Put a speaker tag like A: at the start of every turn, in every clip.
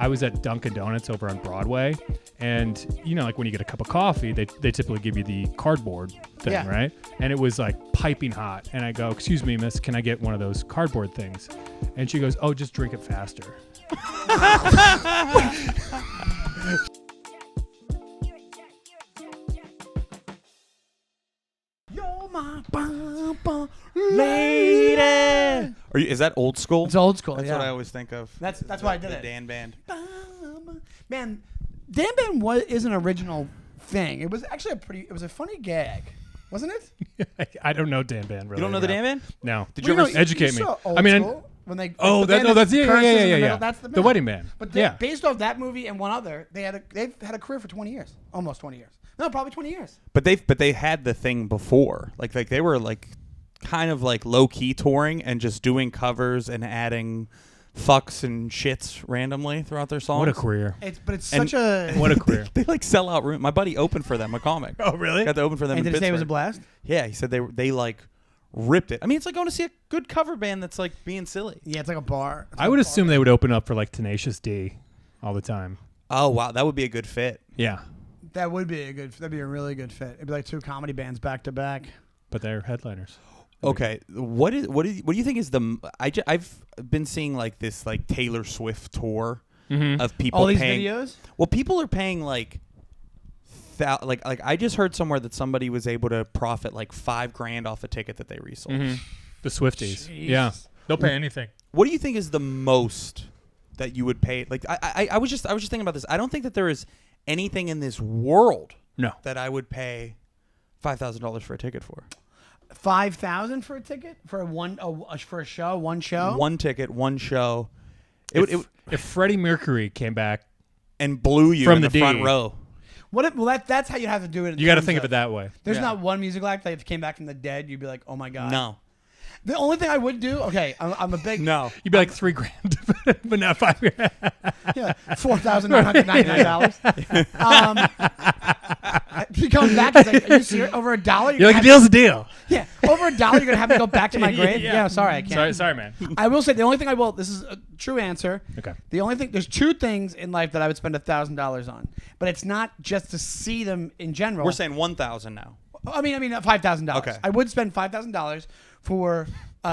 A: I was at Dunkin' Donuts over on Broadway, and you know, like when you get a cup of coffee, they typically give you the cardboard thing, right? And it was like piping hot, and I go, "Excuse me, miss, can I get one of those cardboard things?" And she goes, "Oh, just drink it faster."
B: You're my lady.
C: Is that old school?
B: It's old school.
C: That's
B: yeah.
C: what I always think of.
B: That's why I did
C: the
B: it.
C: Dan Band.
B: Man, Dan Band is an original thing. It was actually it was a funny gag, wasn't it?
A: I don't know Dan Band really.
C: You don't know the Dan Band?
A: No.
C: Did you ever
A: educate me?
B: I mean, when they
A: that's yeah.
B: That's the
A: The wedding band.
B: But
A: yeah,
B: based off that movie and one other, they've had a career for 20 years, almost 20 years. No, probably 20 years.
C: But they had the thing before. Like they were like kind of like low key touring and just doing covers and adding fucks and shits randomly throughout their songs.
A: What a career!
C: What a career! They like sell out room. My buddy opened for them, a comic.
A: Oh, really?
C: Got to open for them.
B: And
C: in
B: did he say it was a
C: Pittsburgh.
B: blast?
C: Yeah, he said they like ripped it. I mean, it's like going to see a good cover band that's like being silly.
B: Yeah, it's like a bar.
A: I would assume they would open up for like Tenacious D all the time.
C: Oh wow, that would be a good fit.
A: Yeah,
B: that'd be a really good fit. It'd be like two comedy bands back to back.
A: But they're headliners.
C: Okay, what do you think is the? I've been seeing like this like Taylor Swift tour of people.
B: All these
C: paying,
B: videos.
C: Well, people are paying like I just heard somewhere that somebody was able to profit like $5,000 off a ticket that they resold.
A: Mm-hmm. The Swifties.
B: Jeez.
A: Yeah, they'll pay anything.
C: What do you think is the most that you would pay? Like I was just thinking about this. I don't think that there is anything in this world that I would pay $5,000 for a ticket for.
B: 5,000 for a ticket for for a show, one show,
C: one ticket, one show.
A: If Freddie Mercury came back
C: and blew you
A: from
C: in the front
A: D,
C: row.
B: That's how you have to do it.
A: You got to think of it that way.
B: There's not one musical act that if it came back from the dead, you'd be like, oh my god.
C: No.
B: The only thing I would do, okay, I'm a big
C: no.
A: You'd be like $3,000, but not $5,000.
B: Yeah, $4,999. He comes back. He's like, "Are you serious? Over $1?
A: You're like, a deal's a deal."
B: Yeah, over $1, you're gonna have to go back to my grave. Yeah, sorry, I can't.
A: Sorry, man.
B: I will say the only thing I will. This is a true answer.
A: Okay.
B: The only thing, there's two things in life that I would spend $1,000 on, but it's not just to see them in general.
C: We're saying 1,000 now.
B: I mean $5,000.
C: Okay.
B: I would spend $5,000 for.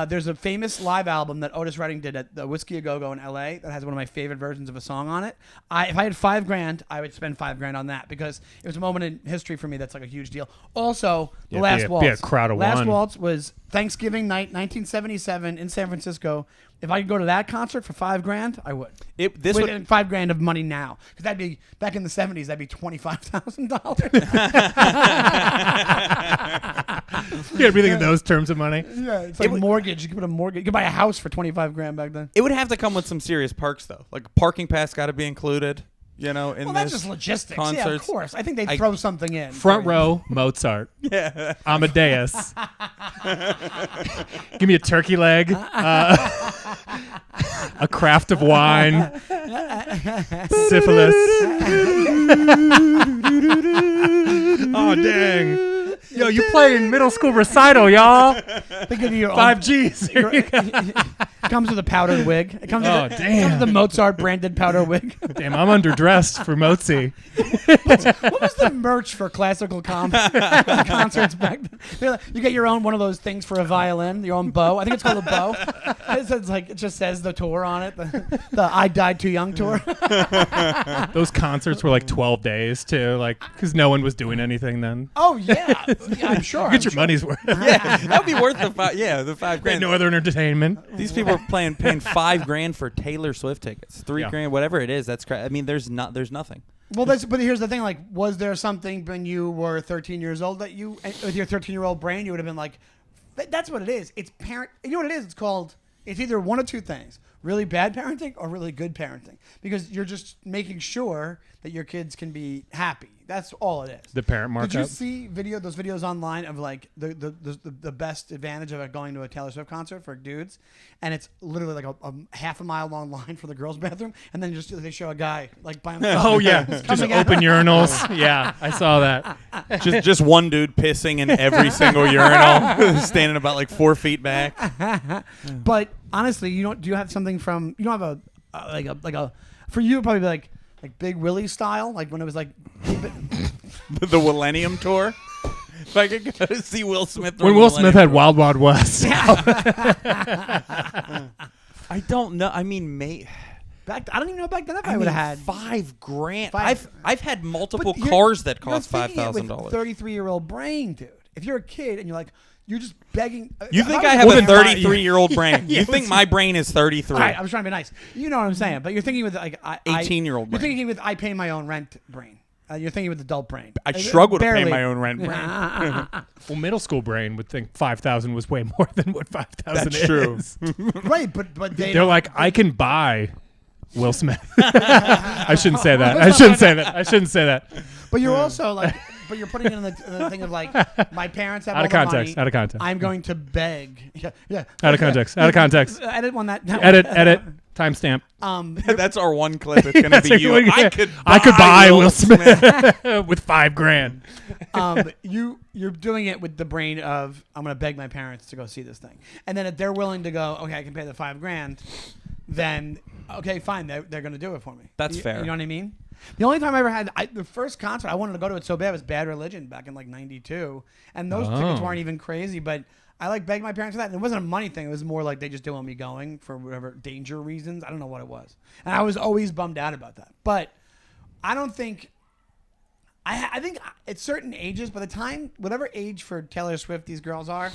B: There's a famous live album that Otis Redding did at the Whiskey A Go Go in LA that has one of my favorite versions of a song on it. If I had $5,000, I would spend $5,000 on that because it was a moment in history for me that's like a huge deal. Also, the Last Waltz.
A: Be a crowd of
B: Last
A: one.
B: Waltz was Thanksgiving night, 1977 in San Francisco. If I could go to that concert for $5,000, I would. $5,000 of money now, because that'd be back in the '70s. That'd be $25,000.
A: You gotta be thinking those terms of money.
B: Yeah, it's like mortgage. You could put a mortgage. You could buy a house for $25,000 back then.
C: It would have to come with some serious perks though. Like parking pass got to be included. You know, in
B: that's just logistics.
C: Concerts.
B: Yeah, of course. I think they'd throw something in.
A: Front row, Mozart.
C: Yeah.
A: Amadeus. Give me a turkey leg. A craft of wine. Syphilis. Oh, dang. Yo, you playing middle school recital, y'all.
B: Think of your
A: 5 Gs.
B: It comes with a powdered wig. It comes with the Mozart branded powder wig.
A: Damn, I'm underdressed for Mozi.
B: What was the merch for classical concerts back then? You get your own one of those things for a violin, your own bow. I think it's called a bow. It just says the tour on it, the I Died Too Young tour.
A: Those concerts were like 12 days too, like because no one was doing anything then.
B: Oh yeah, I'm sure.
A: Get your money's worth.
C: Yeah, that would be worth the $5,000.
A: No other entertainment.
C: These people are paying $5,000 for Taylor Swift tickets. $3,000, whatever it is. That's I mean, there's nothing.
B: Well, but here's the thing. Like, was there something when you were 13 years old that you, with your 13-year-old brain, you would have been like, that's what it is. It's parent. You know what it is? It's either one of two things: really bad parenting or really good parenting. Because you're just making sure that your kids can be happy. That's all it is.
A: The parent markup.
B: Did you see those videos online of like the best advantage of going to a Taylor Swift concert for dudes, and it's literally like a half a mile long line for the girls' bathroom, and then they show a guy like by himself.
A: Oh yeah, just open urinals. Yeah, I saw that.
C: Just one dude pissing in every single urinal, standing about like 4 feet back.
B: But honestly, do you have something from? You don't have a for you, it'd probably be like Big Willie style, like when it was like
C: the Millennium Tour. If I could go to see Will Smith.
A: When Will Smith had Wild Wild West.
C: I don't know. I mean,
B: I don't even know back then if I would have had
C: $5,000. I've had multiple cars that cost $5,000.
B: 33-year-old brain, dude. If you're a kid and you're just begging.
C: You think I have a 33-year-old brain? You think my brain is 33?
B: All right, I was trying to be nice. You know what I'm saying, but you're thinking with like
C: 18-year-old brain.
B: You're thinking with I pay my own rent brain. You're thinking with adult brain.
C: I struggle to pay my own rent brain.
A: Well, middle school brain would think 5,000 was way more than what 5,000 is.
C: That's true.
B: Right, but
A: they're like, I can buy Will Smith. I shouldn't say that. I shouldn't say that.
B: But you're also like, but you're putting it in the thing of like, my parents have all the money.
A: Out of context.
B: I'm going to beg. Yeah.
A: Out of context.
B: Edit one that.
A: Edit. Timestamp.
C: That's our one clip. It's gonna be you. I could
A: buy Will Smith with $5,000.
B: You're doing it with the brain of I'm gonna beg my parents to go see this thing, and then if they're willing to go, okay, I can pay the $5,000, then okay, fine, they're gonna do it for me.
C: That's fair.
B: You know what I mean? The only time I ever had the first concert I wanted to go to it so bad was Bad Religion back in like '92, and those tickets weren't even crazy, but I like begged my parents for that. And it wasn't a money thing. It was more like they just didn't want me going for whatever danger reasons. I don't know what it was. And I was always bummed out about that. But I don't think I think at certain ages, by the time, whatever age for Taylor Swift these girls are,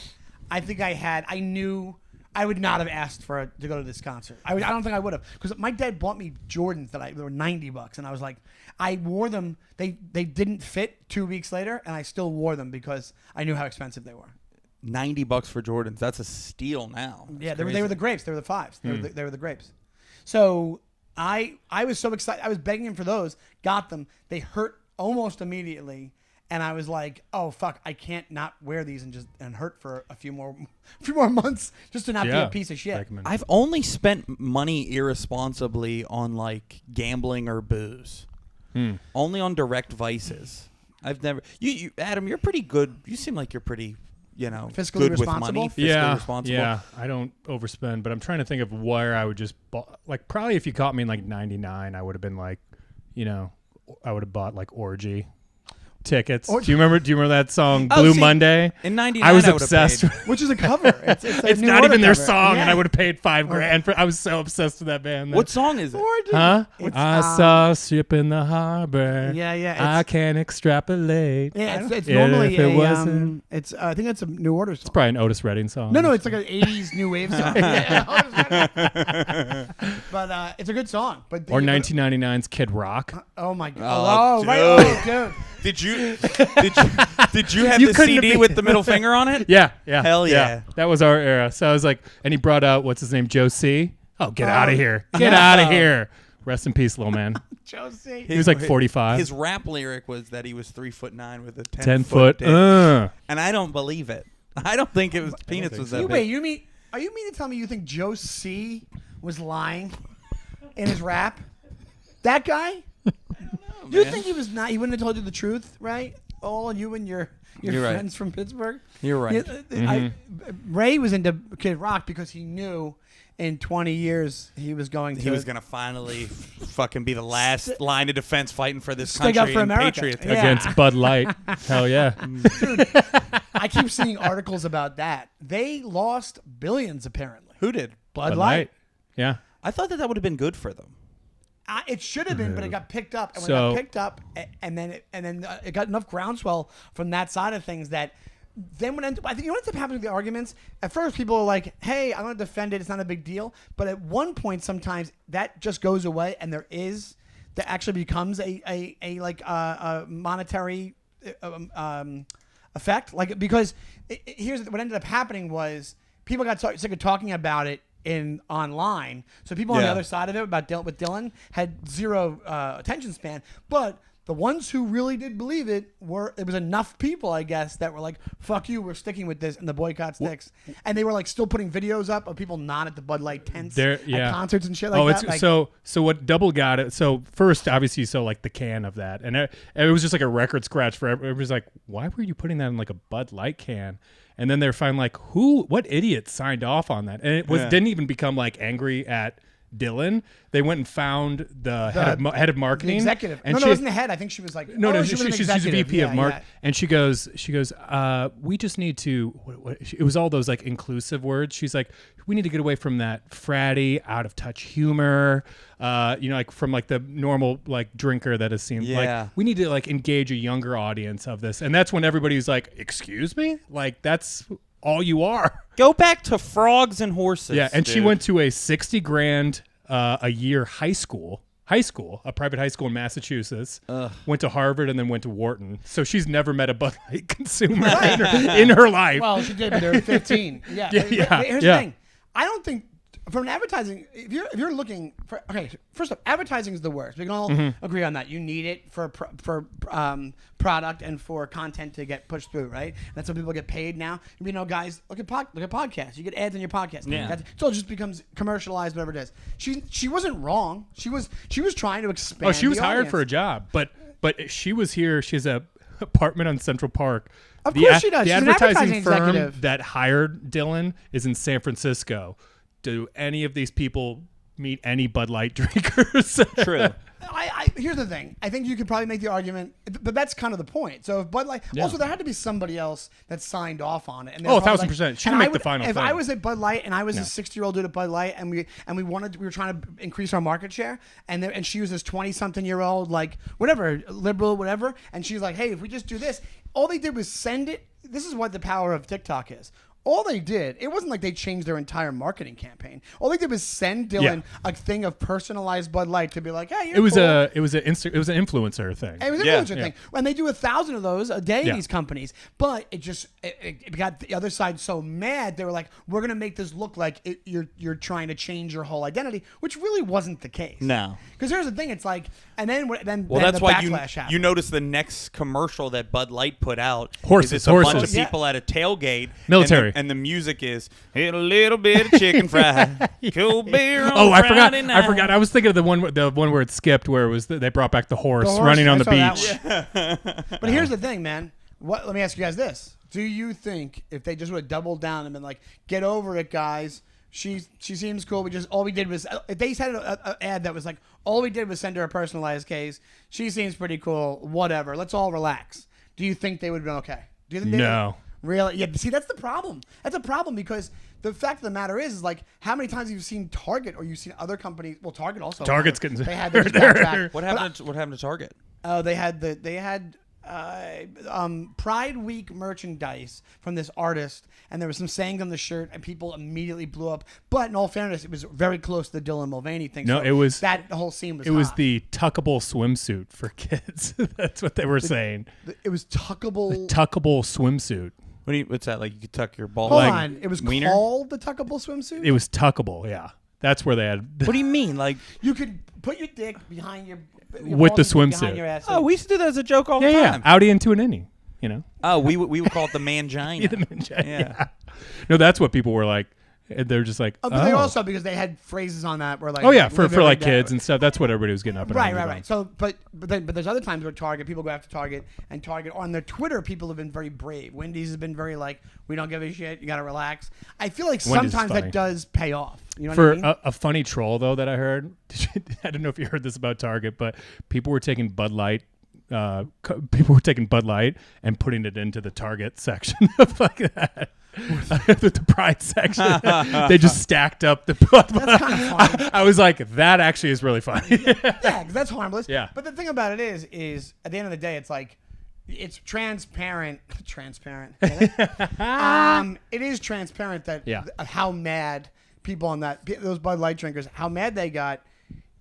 B: I think I knew I would not have asked to go to this concert. I don't think I would have. Because my dad bought me Jordans they were $90. And I was like, I wore them. They didn't fit 2 weeks later. And I still wore them because I knew how expensive they were.
C: $90 for Jordans. That's a steal now.
B: Yeah, they were the grapes. They were the fives. They were the grapes. So I was so excited. I was begging him for those. Got them. They hurt almost immediately, and I was like, "Oh fuck! I can't not wear these and hurt for a few more months just to not be a piece of shit."
C: I've only spent money irresponsibly on like gambling or booze. Only on direct vices. I've never. You Adam, you're pretty good. You seem like you're pretty.
B: Fiscally
C: good
B: responsible.
C: With money, fiscally responsible.
A: Yeah, I don't overspend, but I'm trying to think of where I would just like probably if you caught me in like '99, I would have been like, I would have bought like Orgy tickets. Do you remember that song Blue Monday?
C: In '99,
A: I was obsessed with,
B: which is a cover. It's
A: not even their song, and I would have paid $5,000 for. I was so obsessed with that band.
C: What song is it?
A: Huh? I saw a ship in the harbor.
B: Yeah.
A: I can't extrapolate.
B: Yeah, it's normally
A: it wasn't.
B: I think it's a New Order song.
A: It's probably an Otis Redding song.
B: No, it's like an '80s new wave song. But it's a good song. But
A: or 1999's Kid Rock.
B: Oh my god! Dude.
C: Did you have the CD with the middle finger on it?
A: Yeah.
C: Hell yeah.
A: That was our era. So I was like, and he brought out, what's his name, Joe C. Oh, get out of here. Get out of here. Rest in peace, little man.
B: Joe C.
A: He was like 45.
C: His rap lyric was that he was 3'9" with a
A: 10-foot
C: dick. And I don't believe it. I don't think it was penis was that big.
B: Wait, are you mean to tell me you think Joe C was lying in his rap? That guy? Do you think he was not? He wouldn't have told you the truth, right? All you and your friends from Pittsburgh.
C: You're right.
B: Ray was into Kid Rock because he knew in 20 years he was going to
C: finally fucking be the last line of defense fighting for this
B: stick
C: country
B: up for
C: and
B: America.
C: patriotism
A: against Bud Light. Hell yeah.
B: Dude, I keep seeing articles about that. They lost billions apparently.
C: Who did?
B: Bud Light.
A: Yeah.
C: I thought that would have been good for them.
B: It should have been, but it got picked up. And when it got picked up, and then it got enough groundswell from that side of things that then what ends up happening with the arguments. At first, people are like, "Hey, I'm going to defend it. It's not a big deal." But at one point, sometimes that just goes away, and that actually becomes a monetary effect. Like because here's what ended up happening was people got sick of talking about it online, so people on the other side of it with Dylan had zero attention span. But the ones who really did believe it there was enough people, I guess, that were like, "Fuck you, we're sticking with this," and the boycott sticks. And they were like still putting videos up of people not at the Bud Light tents at concerts and shit like that.
A: So what double got it? So first, obviously, like the can of that, and it was just like a record scratch for everyone. It was like, why were you putting that in like a Bud Light can? And then they're finally like, what idiot signed off on that? And it didn't even become like angry at Dylan. They went and found the head of marketing,
B: the executive.
A: And
B: no, it wasn't the head. I think she was like,
A: she's a VP of marketing. And she goes, we just need to. It was all those like inclusive words. She's like, we need to get away from that fratty, out of touch humor. Like from like the normal like drinker that has seen. Like we need to like engage a younger audience of this, and that's when everybody's like, excuse me, like that's all you are.
C: Go back to frogs and horses.
A: Yeah, and
C: dude.
A: she went to a $60,000 a year high school, a private high school in Massachusetts. Went to Harvard and then went to Wharton. So she's never met a Bud Light consumer in her life.
B: Well, she did, but they're 15. Yeah. Here's the thing. I don't think from advertising, if you're looking for, okay, first off, advertising is the worst. We can all agree on that. You need it for product and for content to get pushed through, right? That's how people get paid now. You know, guys, look at podcasts. You get ads on your podcast.
C: Yeah.
B: So it just becomes commercialized, whatever it is. She wasn't wrong. She was trying to expand.
A: Oh, she was
B: the
A: hired
B: audience.
A: for a job, but she was here. She has a apartment on Central Park.
B: Of course she does.
A: The
B: She's an
A: advertising firm
B: executive.
A: that hired Dylan is in San Francisco. Do any of these people meet any Bud Light drinkers?
C: True.
B: Here's the thing. I think you could probably make the argument, but that's kind of the point. So if Bud Light, also there had to be somebody else that signed off on it. And
A: 1,000%. She didn't make the final
B: If
A: thing.
B: I was at Bud Light and I was a 60-year-old dude at Bud Light, and we were trying to increase our market share, and she was this 20-something-year-old, like whatever, liberal, whatever, and she's like, hey, if we just do this, all they did was send it. This is what the power of TikTok is. All they did, it wasn't like they changed their entire marketing campaign. All they did was send Dylan a thing of personalized Bud Light to be like, hey,
A: it was
B: cool.
A: it was an influencer thing.
B: It was an influencer thing. And they do 1,000 of those a day, these companies. But it got the other side so mad, they were like, we're going to make this look like you're trying to change your whole identity, which really wasn't the case.
C: No.
B: Because here's the thing, it's like, and then
C: that's
B: the
C: why
B: backlash happened.
C: you notice the next commercial that Bud Light put out
A: Horses,
C: is a bunch of people at a tailgate.
A: Military.
C: And the music is a little bit of chicken fry, cool beer on
A: I
C: Friday night.
A: I forgot. I was thinking of the one where it skipped, where it was they brought back the horse running on the beach.
B: But here's the thing, man. Let me ask you guys this: do you think if they just would have doubled down and been like, "Get over it, guys. She seems cool. All we did was if they had an ad that was like, all we did was send her a personalized case. She seems pretty cool. Whatever. Let's all relax." Do you think they would have been okay? Do you think
A: No.
B: Really? Yeah. See, that's the problem. That's a problem because the fact of the matter is like, how many times have you seen Target or you've seen other companies? Well, Target also.
A: Target's getting.
B: They had their backtrack.
C: What happened to Target?
B: Oh, they had Pride Week merchandise from this artist, and there was some sayings on the shirt, and people immediately blew up. But in all fairness, it was very close to the Dylan Mulvaney thing.
A: No,
B: so
A: it was
B: that whole scene was.
A: It was
B: hot.
A: the tuckable swimsuit for kids. That's what they were saying.
B: It was tuckable.
A: Tuckable swimsuit.
C: What's that? Like you could tuck your ball.
B: Hold
C: leg
B: on, it was
C: wiener?
B: called the tuckable swimsuit.
A: It was tuckable. Yeah, that's where they had.
C: What do you mean? Like
B: you could put your dick behind your
A: with the
B: balls
A: swimsuit.
B: behind your ass.
C: we used to do that as a joke all the
A: Yeah,
C: time.
A: Outie into an inning. You know.
C: Oh, we would call it the mangina.
A: The mangina. Yeah. No, that's what people were like. They're just like.
B: But they also because they had phrases on that where like.
A: Oh yeah, for
B: live every
A: like
B: day.
A: kids and stuff. That's what everybody was getting up and
B: Right.
A: on.
B: So, but there's other times where people go after Target and Target on their Twitter. People have been very brave. Wendy's has been very like, we don't give a shit. You got to relax. I feel like
A: Wendy's
B: sometimes
A: funny.
B: that does pay off. You know
A: For
B: what I mean?
A: a funny troll though that I heard. I don't know if you heard this about Target, but people were taking Bud Light. People were taking Bud Light and putting it into the Target section of like that. The Pride section. They just stacked up the Bud Light.
B: That's kind of funny.
A: I was like, that actually is really funny.
B: Yeah, 'cause that's harmless.
A: Yeah.
B: But the thing about it is at the end of the day, it's like it's transparent. Transparent. Get it? It is transparent that how mad people on those Bud Light drinkers, how mad they got.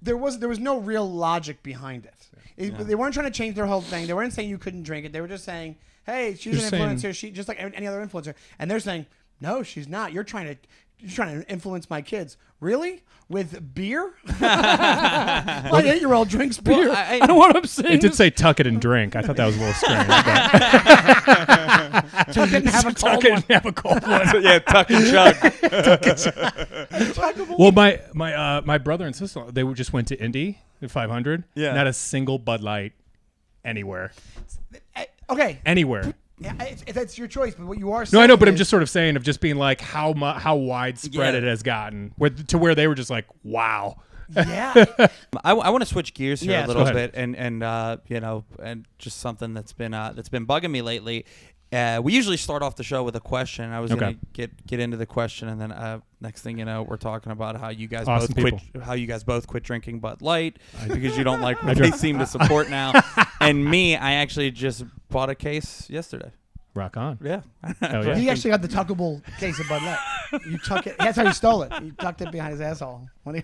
B: There was no real logic behind it. They weren't trying to change their whole thing. They weren't saying you couldn't drink it. They were just saying, "Hey, she's an influencer. She just like any other influencer." And they're saying, "No, she's not. You're trying to influence my kids. Really? With beer? My 8-year-old drinks beer.
C: Well,
B: I don't want to sing.
A: It did say tuck it and drink. I thought that was a little strange. But
B: Tuck it and have a
A: tuck
B: cold
A: it
B: one.
A: and have a cold one.
C: Yeah, tuck and chug.
A: Well, my brother and sister, they just went to Indy at 500.
C: Yeah.
A: Not a single Bud Light anywhere.
B: Okay.
A: Anywhere.
B: Yeah, it's your choice, but what you are
A: No,
B: saying
A: I know, but I'm
B: is-
A: just sort of saying of just being like how widespread it has gotten, to where they were just like, wow.
B: Yeah.
C: I want to switch gears here
B: Yeah,
C: a little
A: go
C: bit, and just something that's been bugging me lately. We usually start off the show with a question. I was gonna get into the question, and then next thing you know, we're talking about how you guys both quit drinking Bud Light because you don't like what they seem to support now. And me, I actually just bought a case yesterday.
A: Rock on.
C: Yeah.
A: Hell yeah.
B: He actually got the tuckable case of Bud Light. You tuck it. That's how you stole it. You tucked it behind his asshole. What do you?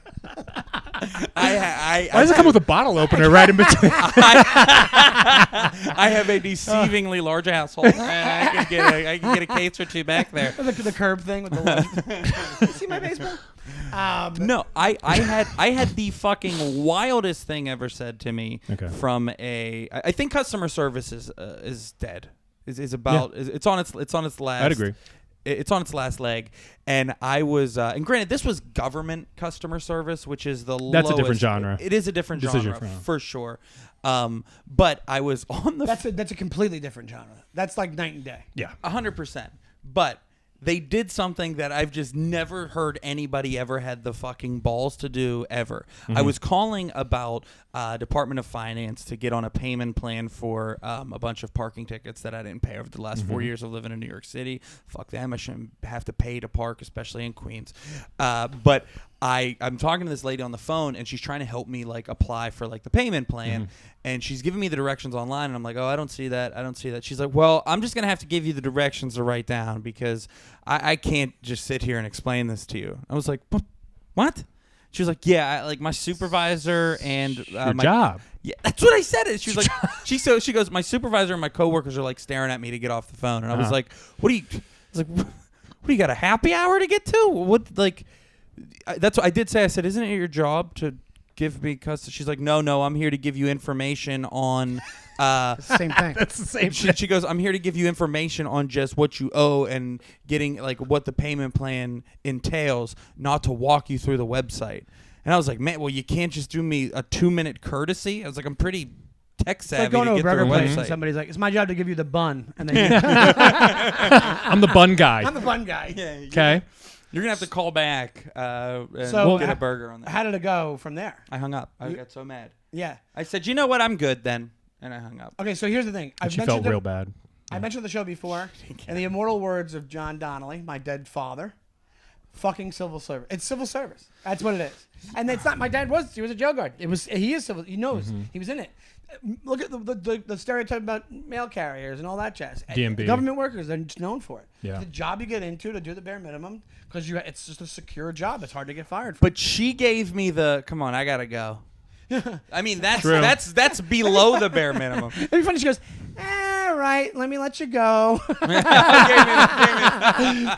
C: Why
A: does it come with a bottle opener right in between?
C: I have a deceivingly large asshole. I can get a case or two back there.
B: The curb thing with the lunch. You see my baseball?
C: No, I had the fucking wildest thing ever said to me from I think customer service is dead. Is about it's on its last.
A: I'd agree.
C: It's on its last leg, and I was and granted this was government customer service, which is the
A: that's
C: lowest.
A: a different genre.
C: It is a different genre for sure. But I was on the.
B: That's a completely different genre. That's like night and day.
A: Yeah,
C: 100%. But they did something that I've just never heard anybody ever had the fucking balls to do ever. I was calling about Department of Finance to get on a payment plan for a bunch of parking tickets that I didn't pay over the last 4 years of living in New York City. Fuck them. I shouldn't have to pay to park, especially in Queens. But I'm talking to this lady on the phone, and she's trying to help me like apply for like the payment plan, and she's giving me the directions online, and I'm like, oh, I don't see that. She's like, well, I'm just gonna have to give you the directions to write down because I can't just sit here and explain this to you. I was like, what? She was like, yeah, like my supervisor and
A: your job.
C: Yeah, that's what I said. She was like, she goes, my supervisor and my coworkers are like staring at me to get off the phone, and I was like, what do you got a happy hour to get to? What like? That's what I did say. I said, isn't it your job to give me custody? She's like, no, I'm here to give you information on.
B: Same thing.
A: That's the same thing.
C: She goes, I'm here to give you information on just what you owe and getting like what the payment plan entails, not to walk you through the website. And I was like, man, well, you can't just do me a 2-minute courtesy. I was like, I'm pretty tech savvy
B: like going
C: to
B: to a
C: get
B: burger
C: through a
B: place and
C: website.
B: somebody's like, it's my job to give you the bun. And then
A: I'm the bun guy.
B: I'm the bun guy.
C: Yeah,
A: Okay.
C: You're going to have to call back and
B: So,
C: get a burger on that.
B: How did it go from there?
C: I hung up. I got so mad.
B: Yeah.
C: I said, you know what? I'm good then. And I hung up.
B: Okay, so here's the thing.
A: She felt real bad.
B: I mentioned the show before, and the immortal words of John Donnelly, my dead father, fucking civil service. It's civil service. That's what it is. And it's not. My dad he was a jail guard. He is civil. He knows. He was in it. Look at the stereotype about mail carriers and all that jazz.
A: DMB.
B: Government workers, they're just known for it.
A: Yeah.
B: The job you get into to do the bare minimum because it's just a secure job. It's hard to get fired from.
C: But she gave me come on, I gotta go. I mean, that's
A: True.
C: that's below the bare minimum.
B: It'd be funny. She goes, all right, let me let you go. And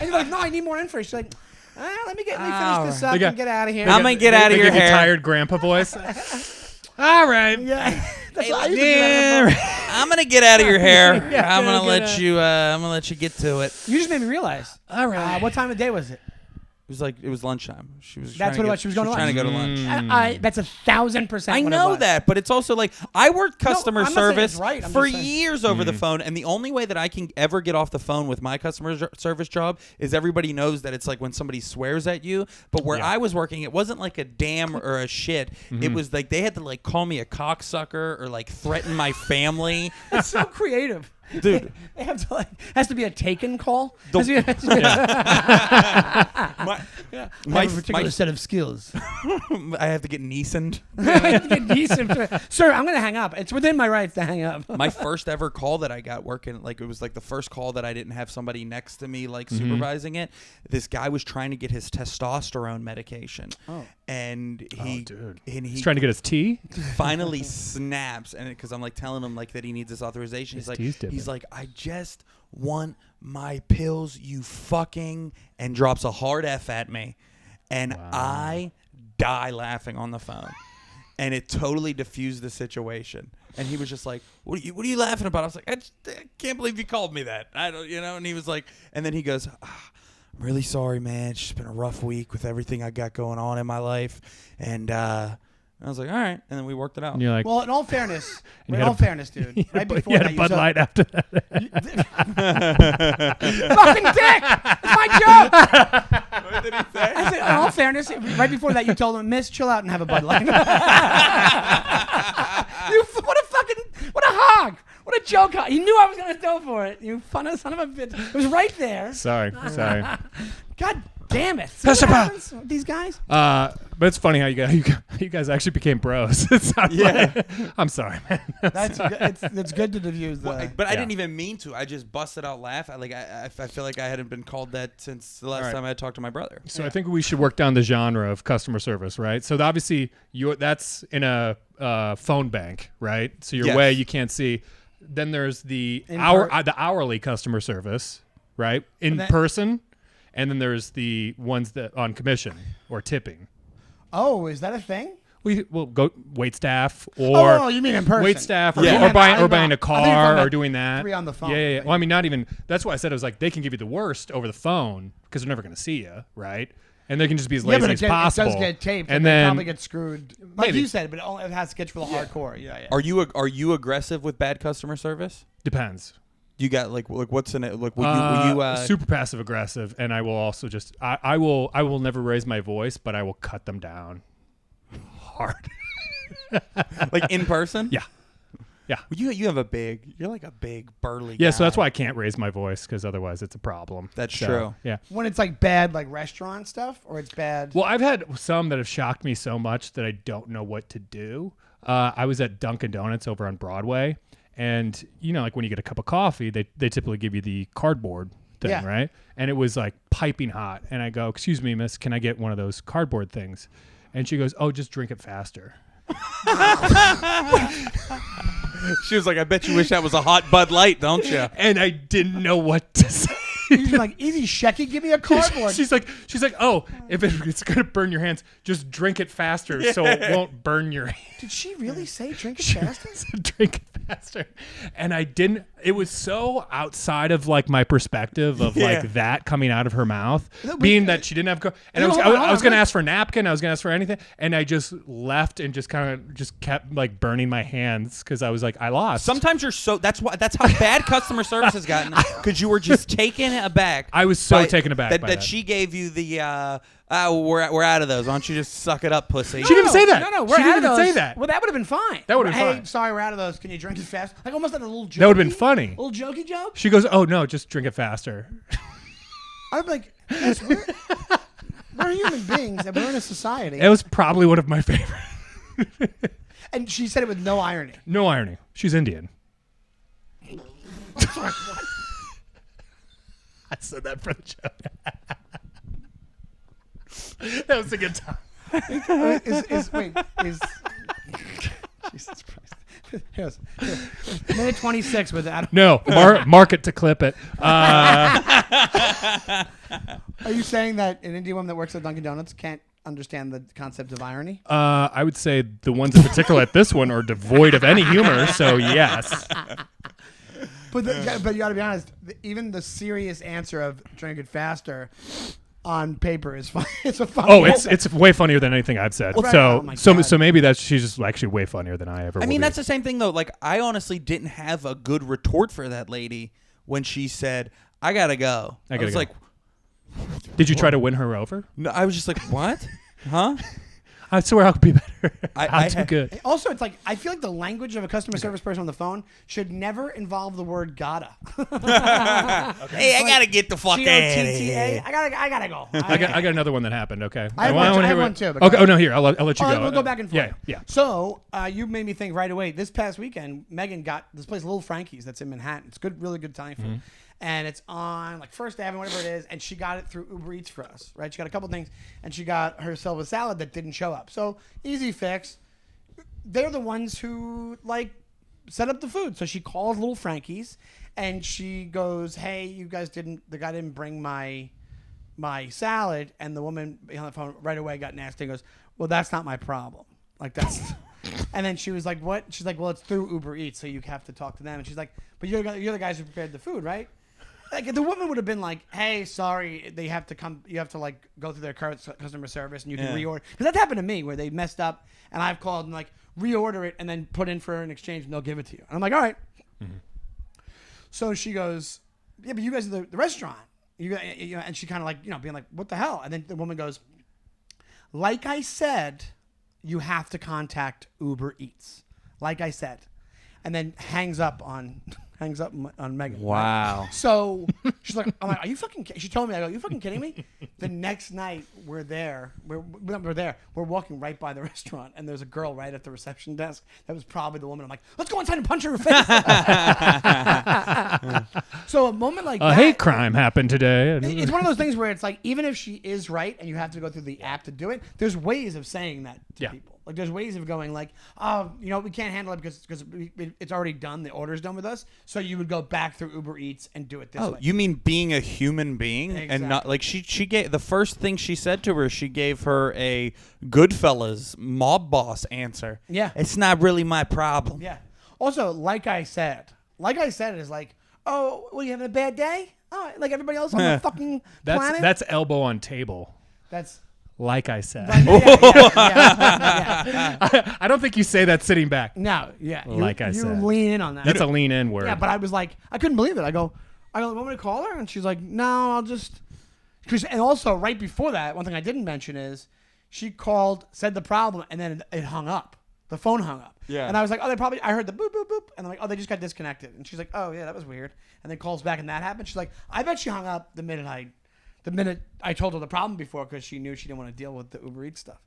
B: you're like, no, I need more info. She's like, let me finish this up and get out of here.
C: I'm gonna get out of your hair.
A: Tired grandpa voice. All right.
B: Yeah. That's what I used to do.
C: I'm gonna get out of your hair.
B: Yeah,
C: I'm gonna
B: good,
C: let you. I'm gonna let you get to it.
B: You just made me realize.
C: All right.
B: What time of day was it?
C: It was lunchtime. She was.
B: That's what it was. She was going to
C: trying to go to lunch.
B: That's 1,000%.
C: I know that, but it's also like I worked customer
B: I'm not saying
C: service
B: it's right. I'm
C: for
B: just saying.
C: years over the phone, and the only way that I can ever get off the phone with my customer service job is everybody knows that it's like when somebody swears at you. But where I was working, it wasn't like a damn or a shit. It was like they had to like call me a cocksucker or like threaten my family.
B: It's so creative.
C: Dude,
B: they have to has to be a taken call.
C: My
B: I have a particular set of skills.
C: I have to get Neesoned.
B: Sir, I'm gonna hang up. It's within my rights to hang up.
C: My first ever call that I got working, like it was like the first call that I didn't have somebody next to me like supervising it. This guy was trying to get his testosterone medication.
B: Oh.
C: And
A: he's trying to get his tea.
C: Finally snaps, and because I'm like telling him like that he needs this authorization. He's like, I just want my pills, you fucking, and drops a hard F at me, and I die laughing on the phone, and it totally diffused the situation. And he was just like, "What are you laughing about?" I was like, I can't believe you called me that. I don't, And he was like, and then he goes, I'm really sorry, man. It's just been a rough week with everything I got going on in my life, and I was like, all right, and then we worked it out.
A: And you're like,
B: Well, in all fauress,
A: And
B: in
A: you had
B: all
A: a-
B: fairness, dude. Right before
A: you had
B: that,
A: a Bud Light after that.
B: fucking dick. It's my joke.
C: What did he say?
B: I said, in all fairness, right before that, you told him, Miss, chill out and have a Bud Light. What a hog. What a joke. He knew I was going to go for it. You son of a bitch. It was right there.
A: Sorry.
B: God damn it. See what happens with these guys?
A: But it's funny how you guys actually became bros. It's not I'm sorry, man.
B: It's good to diffuse the...
C: Well, but I didn't even mean to. I just busted out laugh. I feel like I hadn't been called that since the last time I had talked to my brother.
A: So I think we should work down the genre of customer service, right? So obviously that's in a phone bank, right? So your way you can't see. Then there's the hourly customer service, right? In person. And then there's the ones that on commission or tipping.
B: Oh, is that a thing?
A: We will go wait staff or
B: oh, you mean in person?
A: Wait staff or,
B: Yeah.
A: or buying a car or doing that.
B: Three on the phone.
A: Yeah. Well, I mean, not even. That's why I said it was like they can give you the worst over the phone because they're never going to see you, right? And they can just be as lazy as possible.
B: It does get taped,
A: and
B: they
A: then
B: probably get screwed, like
A: maybe.
B: you said. But it has to get for the hardcore. Yeah.
C: Are you aggressive with bad customer service?
A: Depends.
C: You got like what's in it? Like will you
A: super passive aggressive, and I will also just I will never raise my voice, but I will cut them down hard.
C: like in person?
A: Yeah.
C: You're like a big burly guy.
A: Yeah, so that's why I can't raise my voice because otherwise it's a problem.
C: That's true.
A: Yeah.
B: When it's like bad, like restaurant stuff, or it's bad.
A: Well, I've had some that have shocked me so much that I don't know what to do. I was at Dunkin' Donuts over on Broadway. And, like when you get a cup of coffee, they typically give you the cardboard thing, right? And it was like piping hot. And I go, excuse me, miss, can I get one of those cardboard things? And she goes, oh, just drink it faster.
C: She was like, I bet you wish that was a hot Bud Light, don't you?
A: And I didn't know what to say.
B: She's like, easy, Shecky, give me a cardboard.
A: She's like, oh, if it's going to burn your hands, just drink it faster so it won't burn your hands.
B: Did she really say drink it faster?
A: Drink it faster. And I didn't. It was so outside of like my perspective of like that coming out of her mouth, being that she didn't have. And I was going to ask for a napkin. I was going to ask for anything, and I just left and just kind of just kept like burning my hands because I was like, I lost.
C: Sometimes you're so. That's how bad customer service has gotten because you were just taken aback.
A: I was so taken aback by that.
C: She gave you the. We're out of those. Why don't you just suck it up, pussy?
A: She didn't say that.
B: No, we're
A: she
B: out
A: didn't
B: of those.
A: say that.
B: Well, that would have been fine.
A: That would have been
B: hey,
A: fine.
B: Sorry, we're out of those. Can you drink it fast? Like almost like a little joke.
A: That would have been funny.
B: Little jokey joke.
A: She goes, oh no, just drink it faster.
B: I'm like, yes, we're human beings and we're in a society.
A: It was probably one of my favorite.
B: And she said it with no irony.
A: No irony. She's Indian.
B: Sorry, what?
A: I said that for the joke. That was a good time.
B: Jesus Christ. Yes. Minute 26 with Adam.
A: No, mark it to clip it.
B: Are you saying that an Indian woman that works at Dunkin' Donuts can't understand the concept of irony?
A: I would say the ones in particular at this one are devoid of any humor, so yes.
B: But you got to be honest. Even the serious answer of drink it faster on paper is fun. It's a funny.
A: Oh, it's way funnier than anything I've said.
B: Right.
A: So
B: Oh my
A: so
B: God.
A: so maybe she's just actually way funnier than I ever.
C: I mean,
A: will
C: that's
A: be.
C: the same thing though. Like, I honestly didn't have a good retort for that lady when she said, "I gotta go." I was like,
A: did you try to win her over?
C: no. I was just like, what? Huh?
A: I swear I'll be better. I'm too
C: I-
A: good.
B: Also, it's like I feel like the language of a customer service person on the phone should never involve the word "gotta."
C: Hey, I gotta get the fuck out of
B: Gotta.
C: here.
B: I gotta go.
A: I got another one that happened. Okay,
B: I have one too, but
A: Okay.
B: go
A: Oh no, here I'll let you go.
B: We'll go back and forth.
A: Yeah.
B: So you made me think right away. This past weekend, Megan got this place, Little Frankie's, that's in Manhattan. It's good, really good Italian food. And it's on like First Avenue, whatever it is. And she got it through Uber Eats for us, right? She got a couple things, and she got herself a salad that didn't show up. So easy fix. They're the ones who like set up the food. So she calls Little Frankie's, and she goes, "Hey, the guy didn't bring my salad." And the woman behind the phone right away got nasty and goes, "Well, that's not my problem. Like that's." And then she was like, "What?" She's like, "Well, it's through Uber Eats, so you have to talk to them." And she's like, "But you're the guys who prepared the food, right?" Like the woman would have been like, "Hey, sorry, they have to come. You have to like go through their customer service, and you can reorder." Because that happened to me where they messed up, and I've called and like reorder it, and then put in for an exchange, and they'll give it to you. And I'm like, "All right." Mm-hmm. So she goes, "Yeah, but you guys are the restaurant." And she kind of like being like, "What the hell?" And then the woman goes, "Like I said, you have to contact Uber Eats. Like I said," and then hangs up on Megan.
C: Wow.
B: Right? So she's like, I'm like, "Are you fucking?" She told me, "I go, you fucking kidding me?" The next night we're there. We're walking right by the restaurant, and there's a girl right at the reception desk. That was probably the woman. I'm like, "Let's go inside and punch her in the face." So a moment like
A: a hate crime happened today.
B: It's one of those things where it's like, even if she is right and you have to go through the app to do it, there's ways of saying that to people. Like there's ways of going like, "Oh, we can't handle it because it's already done. The order's done with us." So you would go back through Uber Eats and do it this way.
C: You mean being a human being and not like she gave the first thing she said to her, she gave her a Goodfellas mob boss answer.
B: Yeah.
C: It's not really my problem.
B: Yeah. Also, like I said is like, "Oh, well, you having a bad day? Oh, like everybody else on the fucking planet."
A: That's elbow on table.
B: That's
A: like I said.
B: Yeah.
A: I don't think you say that sitting back.
B: No, yeah.
A: I said.
B: You lean in on that.
A: That's a lean in word.
B: Yeah, but I was like, I couldn't believe it. I go, "Want me to call her?" And she's like, "No, I'll just." And also, right before that, one thing I didn't mention is she called, said the problem, and then it hung up. The phone hung up.
C: Yeah.
B: And I was like, I heard the boop, boop, boop. And I'm like, "Oh, they just got disconnected." And she's like, "Oh, yeah, that was weird." And then calls back and that happened. She's like, I bet she hung up the minute I told her the problem before because she knew she didn't want to deal with the Uber Eats stuff.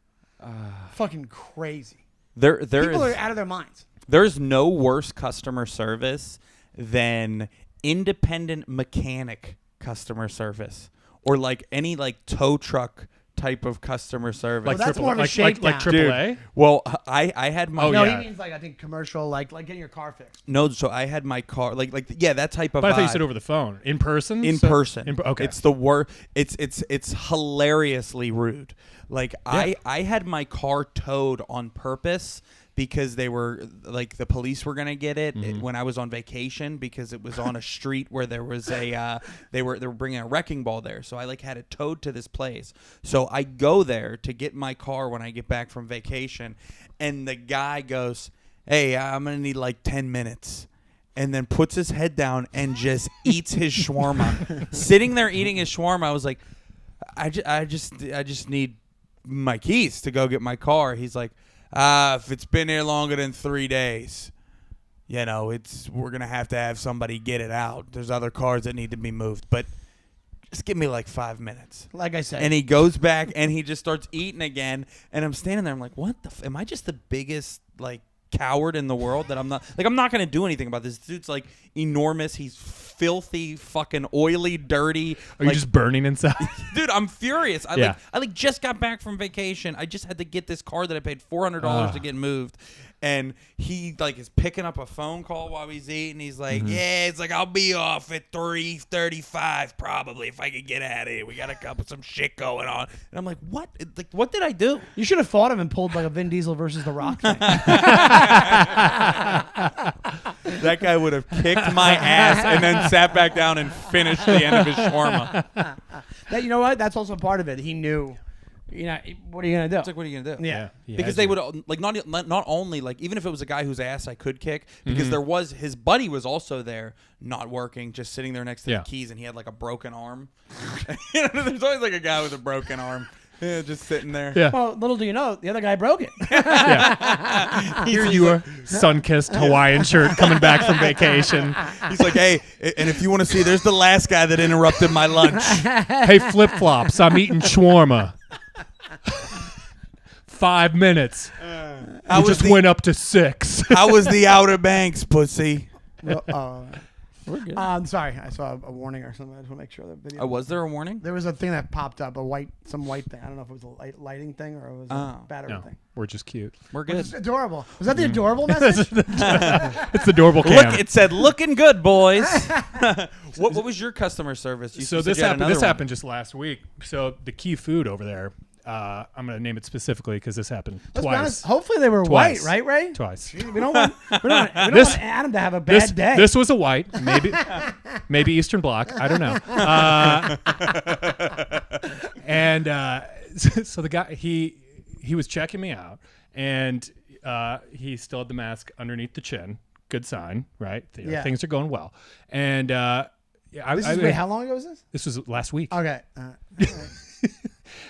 B: Fucking crazy. People are out of their minds.
C: There's no worse customer service than independent mechanic customer service or like any like tow truck type of customer service.
B: Well, that's more of a shakedown.
A: Like AAA?
C: Well, I had my...
B: No, he means like, I think commercial, like getting your car fixed.
C: No, so I had my car, that type of
A: But I thought you
C: vibe.
A: said over the phone. In person?
C: In person.
A: Okay.
C: It's the worst. It's hilariously rude. Like, I had my car towed on purpose because they were like the police were gonna get it when I was on vacation because it was on a street where there was a they were bringing a wrecking ball there, so I like had it towed to this place. So I go there to get my car when I get back from vacation, and the guy goes, "Hey, I'm gonna need like 10 minutes." And then puts his head down and just eats his shawarma. Sitting there eating his shawarma, I was like, I just need my keys to go get my car. He's like, if it's been here longer than 3 days, we're gonna have to have somebody get it out. There's other cars that need to be moved, but just give me like 5 minutes.
B: Like I said.
C: And he goes back and he just starts eating again. And I'm standing there. I'm like, what the? Am I just the biggest like coward in the world that I'm not gonna do anything about this? Dude's like enormous. He's filthy, fucking oily, dirty.
A: Are you just burning inside?
C: Dude, I'm furious. I just got back from vacation. I just had to get this car that I paid $400 to get moved. And he like is picking up a phone call while he's eating. He's like, "Yeah, it's like I'll be off at 3:35 probably if I could get out of here. We got some shit going on." And I'm like, "What? Like, what did I do?"
B: You should have fought him and pulled like a Vin Diesel versus The Rock thing.
C: That guy would have kicked my ass and then sat back down and finished the end of his shawarma.
B: You know what? That's also part of it. He knew. What are you gonna do?
C: It's like, what are you gonna do?
B: Yeah.
C: Because they would like not only like even if it was a guy whose ass I could kick, because there was his buddy was also there, not working, just sitting there next to the keys, and he had like a broken arm. There's always like a guy with a broken arm. Yeah, just sitting there.
A: Yeah.
B: Well, little do you know, the other guy broke it.
A: Here you are, sun-kissed Hawaiian shirt, coming back from vacation.
C: He's like, "Hey, and if you want to see, there's the last guy that interrupted my lunch."
A: Hey, flip-flops, I'm eating shawarma. 5 minutes. I just went up to 6.
C: How was the Outer Banks, pussy?
B: Well, we're good. Sorry, I saw a warning or something. I just want to make sure that video.
C: Was there a warning?
B: There was a thing that popped up, some white thing. I don't know if it was a lighting thing or it was a battery thing.
A: We're just cute.
C: We're good.
B: It's adorable. Was that the adorable message?
A: It's the adorable cam.
C: Look, it said, "Looking good, boys." What was your customer service?
A: So this happened just last week. So the Key Food over there, I'm going to name it specifically because this happened
B: Let's
A: twice.
B: be honest. Hopefully they were
A: Twice.
B: white, right, Ray?
A: Twice.
B: We don't want Adam to have a bad day.
A: This was a white, maybe Eastern Bloc. I don't know. And so the guy he was checking me out, and he still had the mask underneath the chin. Good sign, right? Things are going well. And
B: wait, how long ago was this?
A: This was last week.
B: Okay.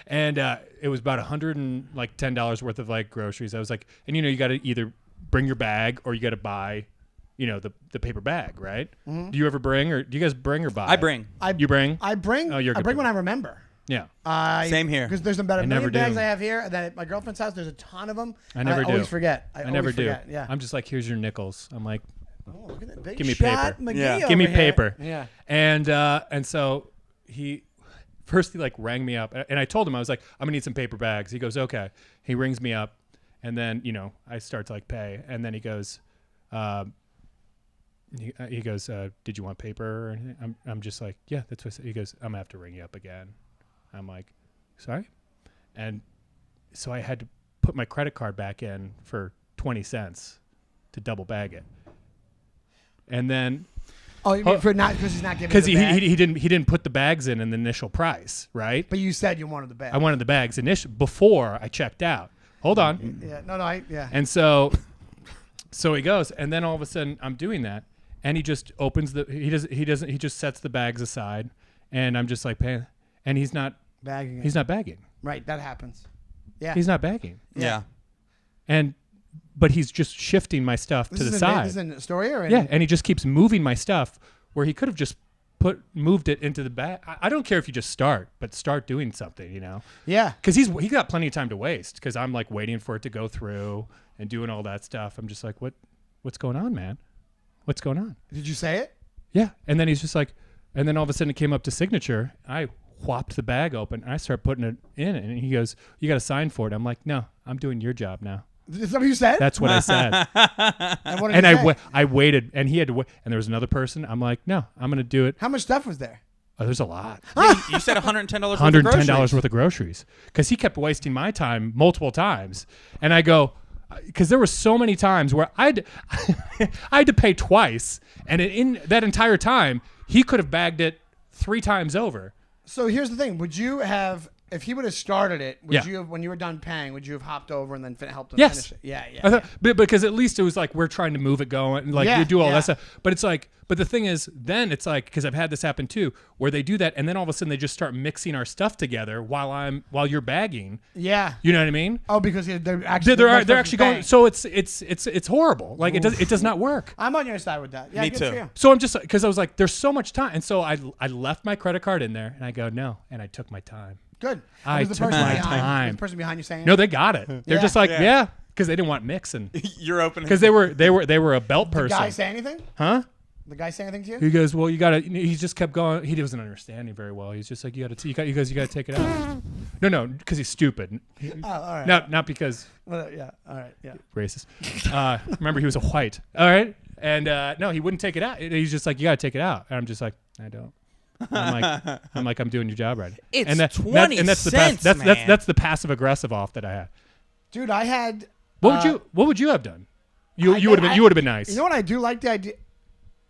A: And it was about $110 worth of like groceries. I was like, and you got to either bring your bag or you got to buy, the paper bag, right? Mm-hmm. Do you ever bring, or do you guys bring or buy?
C: I bring.
A: You bring?
B: I bring.
A: Oh, you're
B: I bring when I remember.
A: Yeah.
C: Same here.
B: Because there's about a million bags I have here. And then at my girlfriend's house, there's a ton of them.
A: I never do.
B: I always forget. I
A: never do.
B: Forget. Yeah.
A: I'm just like, here's your nickels. I'm like,
B: oh, look at that big
A: give me
B: shot
A: paper.
B: McGee
A: Give me
B: over
A: paper.
B: Here.
A: Yeah. And so he like rang me up, and I told him, I was like, I'm gonna need some paper bags. He goes, okay. He rings me up, and then I start to like pay, and then he goes, he goes, did you want paper or anything? I'm just like, yeah, that's what I said. He goes, I'm gonna have to ring you up again. I'm like, sorry? And so I had to put my credit card back in for 20 cents to double bag it. And then
B: Oh, you mean for not because he's not giving
A: because
B: you the bag?
A: he didn't put the bags in the initial price, right?
B: But you said you wanted the bag.
A: I wanted the bags before I checked out. Hold on.
B: Yeah, no, yeah.
A: And so he goes, and then all of a sudden I'm doing that, and he just opens he just sets the bags aside, and I'm just like paying, and he's not
B: bagging.
A: He's not bagging.
B: Right, that happens. Yeah,
A: he's not bagging.
C: Yeah.
A: But he's just shifting my stuff to the side.
B: This is in a story or
A: yeah, and he just keeps moving my stuff where he could have just moved it into the bag. I don't care if you just start doing something,
B: Yeah.
A: Because he got plenty of time to waste. Because I'm like waiting for it to go through and doing all that stuff. I'm just like, what's going on, man? What's going on?
B: Did you say it?
A: Yeah, and then he's just like, and then all of a sudden it came up to signature. I whopped the bag open and I start putting it in, and he goes, "You got to sign for it." I'm like, "No, I'm doing your job now."
B: Is that what you said?
A: That's what I said.
B: And what did he say?
A: I waited, and he had to wait, and there was another person. I'm like, "No, I'm going to do it."
B: How much stuff was there?
A: Oh, there's a lot.
C: You said $110
A: $110 worth of groceries, because he kept wasting my time multiple times, and I go, because there were so many times where I had to pay twice, and in that entire time, he could have bagged it 3 times over.
B: So here's the thing: would you have? If he would have started it, would
A: Yeah.
B: you have, when you were done paying, would you have hopped over and then helped him
A: Yes.
B: finish it? Yeah, yeah.
A: I thought, but because at least it was like we're trying to move it going, like we do all that stuff. But it's like, but the thing is, then it's like, because I've had this happen too, where they do that, and then all of a sudden they just start mixing our stuff together while you're bagging.
B: Yeah.
A: You know what I mean?
B: Oh, because they're actually
A: they're actually going. So it's horrible. Like it does not work.
B: I'm on your side with that. Yeah,
C: Me
B: good
C: too.
B: for you.
A: So I'm just because I was like, there's so much time, and so I left my credit card in there, and I go no, and I took my time.
B: Good.
A: I
B: Was the
A: took
B: person
A: my
B: behind-
A: time.
B: was the person behind you saying?
A: No, they got it. They're
B: Yeah.
A: just like
C: Yeah.
A: because they didn't want mixing.
C: You're opening.
A: Because they were a belt
B: The
A: person.
B: guy say anything?
A: Huh?
B: The guy say anything to you?
A: He goes, well, you gotta. He just kept going. He wasn't understanding very well. He's just like, you gotta take it out. No, because he's stupid.
B: Oh, all right.
A: Not because
B: Well, yeah. All right. Yeah.
A: racist. Remember, he was a white. All right, and no, he wouldn't take it out. He's just like, you gotta take it out, and I'm just like, I don't. I'm like, I'm doing your job right.
C: It's
A: and
C: 20
A: that's
C: cents,
A: that's the passive aggressive off that I had.
B: Dude, I had.
A: What would you have done? You would have been nice.
B: You know what? I do like the idea.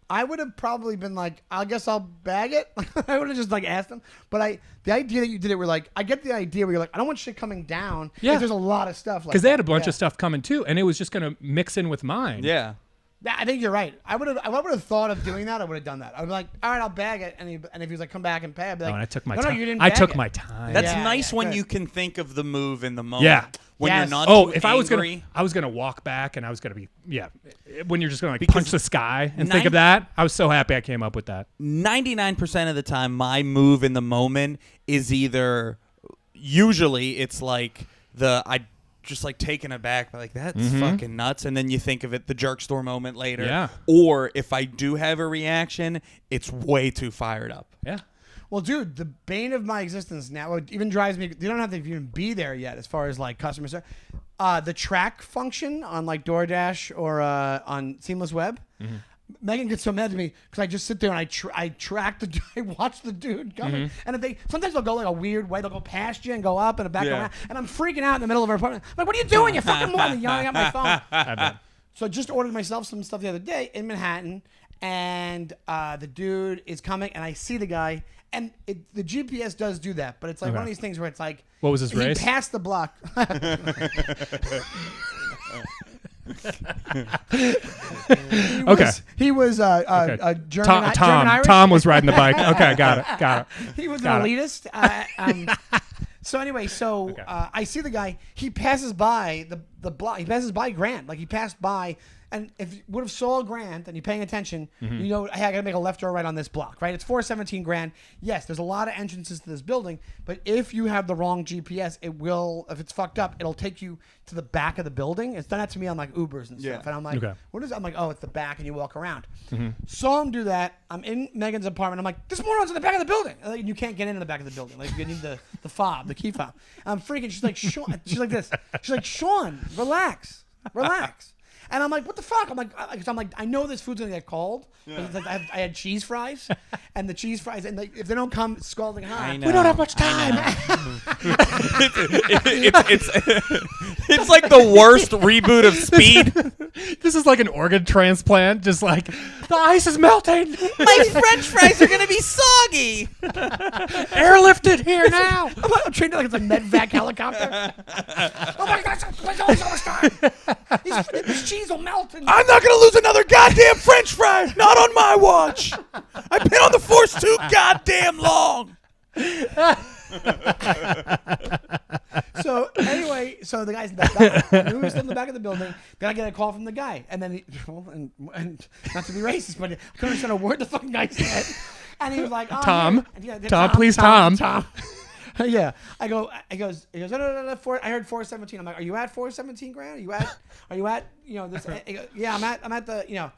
B: I would have probably been like, I guess I'll bag it. I would have just like asked them. But the idea that you did it, I get the idea where you're like, I don't want shit coming down.
A: Yeah.
B: If there's a lot of stuff.
A: Because they had a bunch of stuff coming too, and it was just gonna mix in with mine.
C: Yeah.
B: Yeah, I think you're right. I would have thought of doing that. I would have done that. I would be like, all right, I'll bag it. And if he was like, come back and pay, I'd be like,
A: and I took my
B: no,
A: time.
B: No, you didn't
A: I
B: bag
A: took
B: it.
A: my time.
C: That's
B: Yeah,
C: nice
B: yeah,
C: when
B: good.
C: you can think of the move in the moment.
A: Yeah.
C: When
B: Yes.
C: you're not
A: Oh,
C: too
A: if
C: angry.
A: I was gonna walk back, and I was gonna be when you're just gonna like
C: Because
A: punch the sky and think of that. I was so happy I came up with that.
C: 99% of the time, my move in the moment is usually it's like I just like taken aback, like that's fucking nuts, and then you think of it, the jerk store moment later.
A: Yeah.
C: Or if I do have a reaction, it's way too fired up.
A: Yeah.
B: Well, dude, the bane of my existence now, it even drives me. You don't have to even be there yet as far as like customer service. The track function on like DoorDash or on Seamless Web, Megan gets so mad at me because I just sit there and I track I watch the dude coming, and if sometimes they'll go like a weird way. They'll go past you and go up and back around, and I'm freaking out in the middle of our apartment. I'm like, what are you doing? You're fucking moron! Yelling at my phone. So I just ordered myself some stuff the other day in Manhattan, and the dude is coming, and I see the guy, and the GPS does do that, but it's like one of these things where it's like,
A: what was his race?
B: He passed the block. He was German.
A: Tom was riding the bike. Okay, got it.
B: He was an elitist. So anyway, I see the guy. He passes by the block. He passes by Grant. Like he passed by. And if you would have saw Grant and you're paying attention, you know, hey, I got to make a left or a right on this block, right? It's 417 Grand. Yes, there's a lot of entrances to this building, but if you have the wrong GPS, it will, if it's fucked up, it'll take you to the back of the building. It's done that to me on like Ubers and stuff. And I'm like, what is it? I'm like, oh, it's the back, and you walk around. Saw him do that. I'm in Megan's apartment. I'm like, this moron's in the back of the building. Like, you can't get in the back of the building. Like, you need the fob, the key fob. I'm freaking. She's like, Sean. She's like this. She's like, Sean, relax. And I'm like, what the fuck? I'm like, I know this food's gonna get cold. But like, I had cheese fries, and the cheese fries, and if they don't come scalding hot, we don't have much time.
C: It's like the worst reboot of Speed.
A: This is like an organ transplant. Just like the ice is melting.
C: My French fries are gonna be soggy.
A: Airlifted here now.
B: I'm trained like it's a medvac helicopter. Oh my gosh! There's always so much time. This cheese will melt.
C: I'm not gonna lose another goddamn French fry. Not on my watch. I've been on the force too goddamn long.
B: So anyway, the guy's in the back. We were still in the back of the building. Then I get a call from the guy, and then and not to be racist, but I couldn't understand a word the fucking guy said. And he was like, oh,
A: Tom,
B: yeah,
A: Tom, please, Tom.
B: Yeah, he goes. No, I heard 417. I'm like, are you at 417 Grand? Are you at you know this? Goes, yeah, I'm at the you know.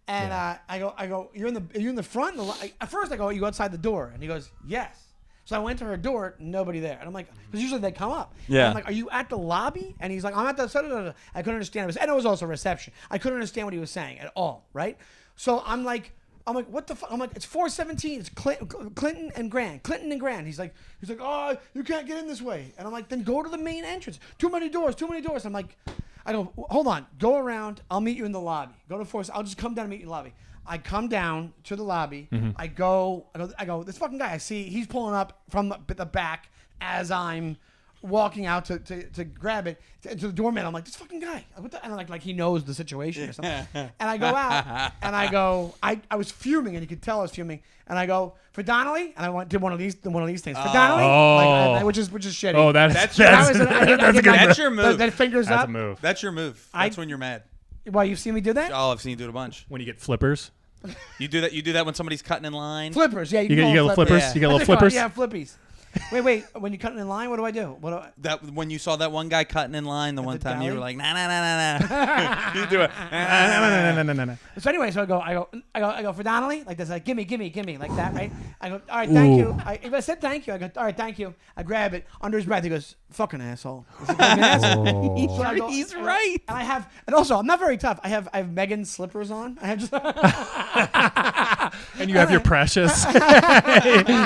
B: And I go, you're in the front. At first I go, you go outside the door, and he goes, yes. So I went to her door, nobody there, and I'm like, because usually they come up.
C: Yeah.
B: And I'm like, are you at the lobby? And he's like, I'm at the. I couldn't understand. And it was also reception. I couldn't understand what he was saying at all, right? So I'm like, what the fuck? I'm like, it's 417. It's Clinton and Grand. He's like, oh, you can't get in this way. And I'm like, then go to the main entrance. Too many doors. I'm like, I go, hold on, go around. I'll meet you in the lobby. Go to Force. I'll just come down and meet you in the lobby. I come down to the lobby. I go. This fucking guy. I see he's pulling up from the back as I'm walking out to grab it to the doorman. I'm like, this fucking guy. And I'm like he knows the situation or something. And I go out and I go. I was fuming, and you could tell I was fuming. And I go for Donnelly, and I did one of these things for Donnelly, which is shitty.
A: Oh, that's your
C: move.
B: That fingers
A: that's
B: up.
A: A move.
C: That's your move. That's when you're mad.
B: Why, you've seen me do that?
C: Oh, I've seen you do it a bunch.
A: When you get flippers.
C: You do that. You do that when somebody's cutting in line.
B: Flippers, yeah.
A: You get little flippers.
B: Yeah.
A: You get little flippers.
B: Yeah, flippies. Wait. When you're cutting in line, what do I do?
C: That when you saw that one guy cutting in line the one time, you were like, nah. You do it.
A: No.
B: So anyway, I go for Donnelly like this, like gimme, like that, right? I go, all right, thank you. If I said thank you, I go, all right, thank you. I grab it under his breath. He goes, fucking asshole.
C: He's right.
B: And also, I'm not very tough. I have Megan's slippers on. I have just.
A: And you have your precious,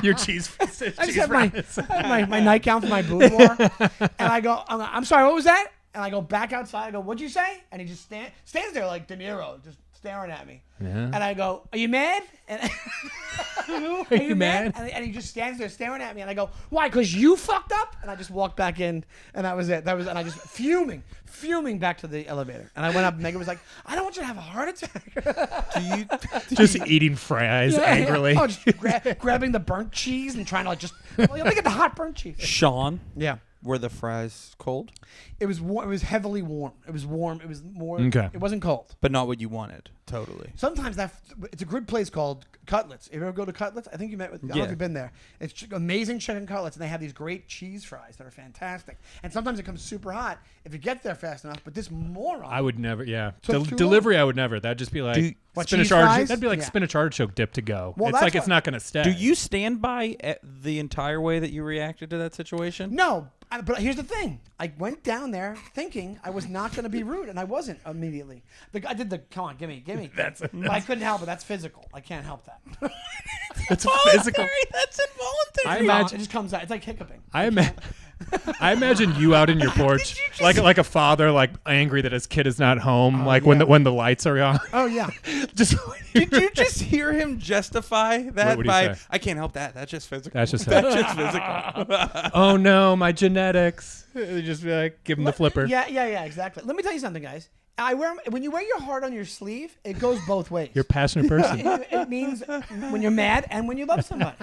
A: your cheese.
B: I just have my nightgown for my boudoir, and I go, I'm sorry, what was that? And I go back outside. I go, what'd you say? And he just stands there like De Niro, just staring at me. Yeah. And I go, are you mad? And
A: are you mad?
B: And he just stands there staring at me. And I go, why? Because you fucked up? And I just walked back in, and that was it. And I just fuming back to the elevator. And I went up, and Megan was like, I don't want you to have a heart attack.
A: Just eating fries angrily.
B: Oh, just grabbing the burnt cheese and trying to like just, let me get the hot burnt cheese.
C: Sean?
B: Yeah.
C: Were the fries cold?
B: It was warm. It was heavily warm. It was warm. It was more.
A: Okay.
B: It wasn't cold.
C: But not what you wanted. Totally.
B: Sometimes it's a good place called Cutlets. If you ever go to Cutlets, I think you met with. I don't know if you've been there. It's amazing chicken cutlets, and they have these great cheese fries that are fantastic. And sometimes it comes super hot if you get there fast enough. But this moron.
A: I would never. Yeah.
B: So
A: Delivery, I would never. That'd just be like spinach artichoke. That'd be like spinach artichoke dip to go. Well, it's like it's not going to stay.
C: Do you stand by the entire way that you reacted to that situation?
B: No. But here's the thing. I went down there thinking I was not going to be rude, and I wasn't immediately. I did the, come on, give me. But I couldn't help it. That's physical. I can't help that.
A: It's physical.
C: That's involuntary.
A: I imagine
B: it just comes out. It's like hiccuping.
A: I imagine you out in your porch, like a father, like angry that his kid is not home, when the lights are on.
B: Oh yeah.
C: Did you just hear him justify that
A: What
C: by?
A: say?
C: I can't help that. That's just physical.
A: That's just
C: physical.
A: Oh no, my genetics. Just be like, give him the flipper.
B: Yeah, exactly. Let me tell you something, guys. When you wear your heart on your sleeve, it goes both ways.
A: You're a passionate person.
B: It means when you're mad and when you love somebody.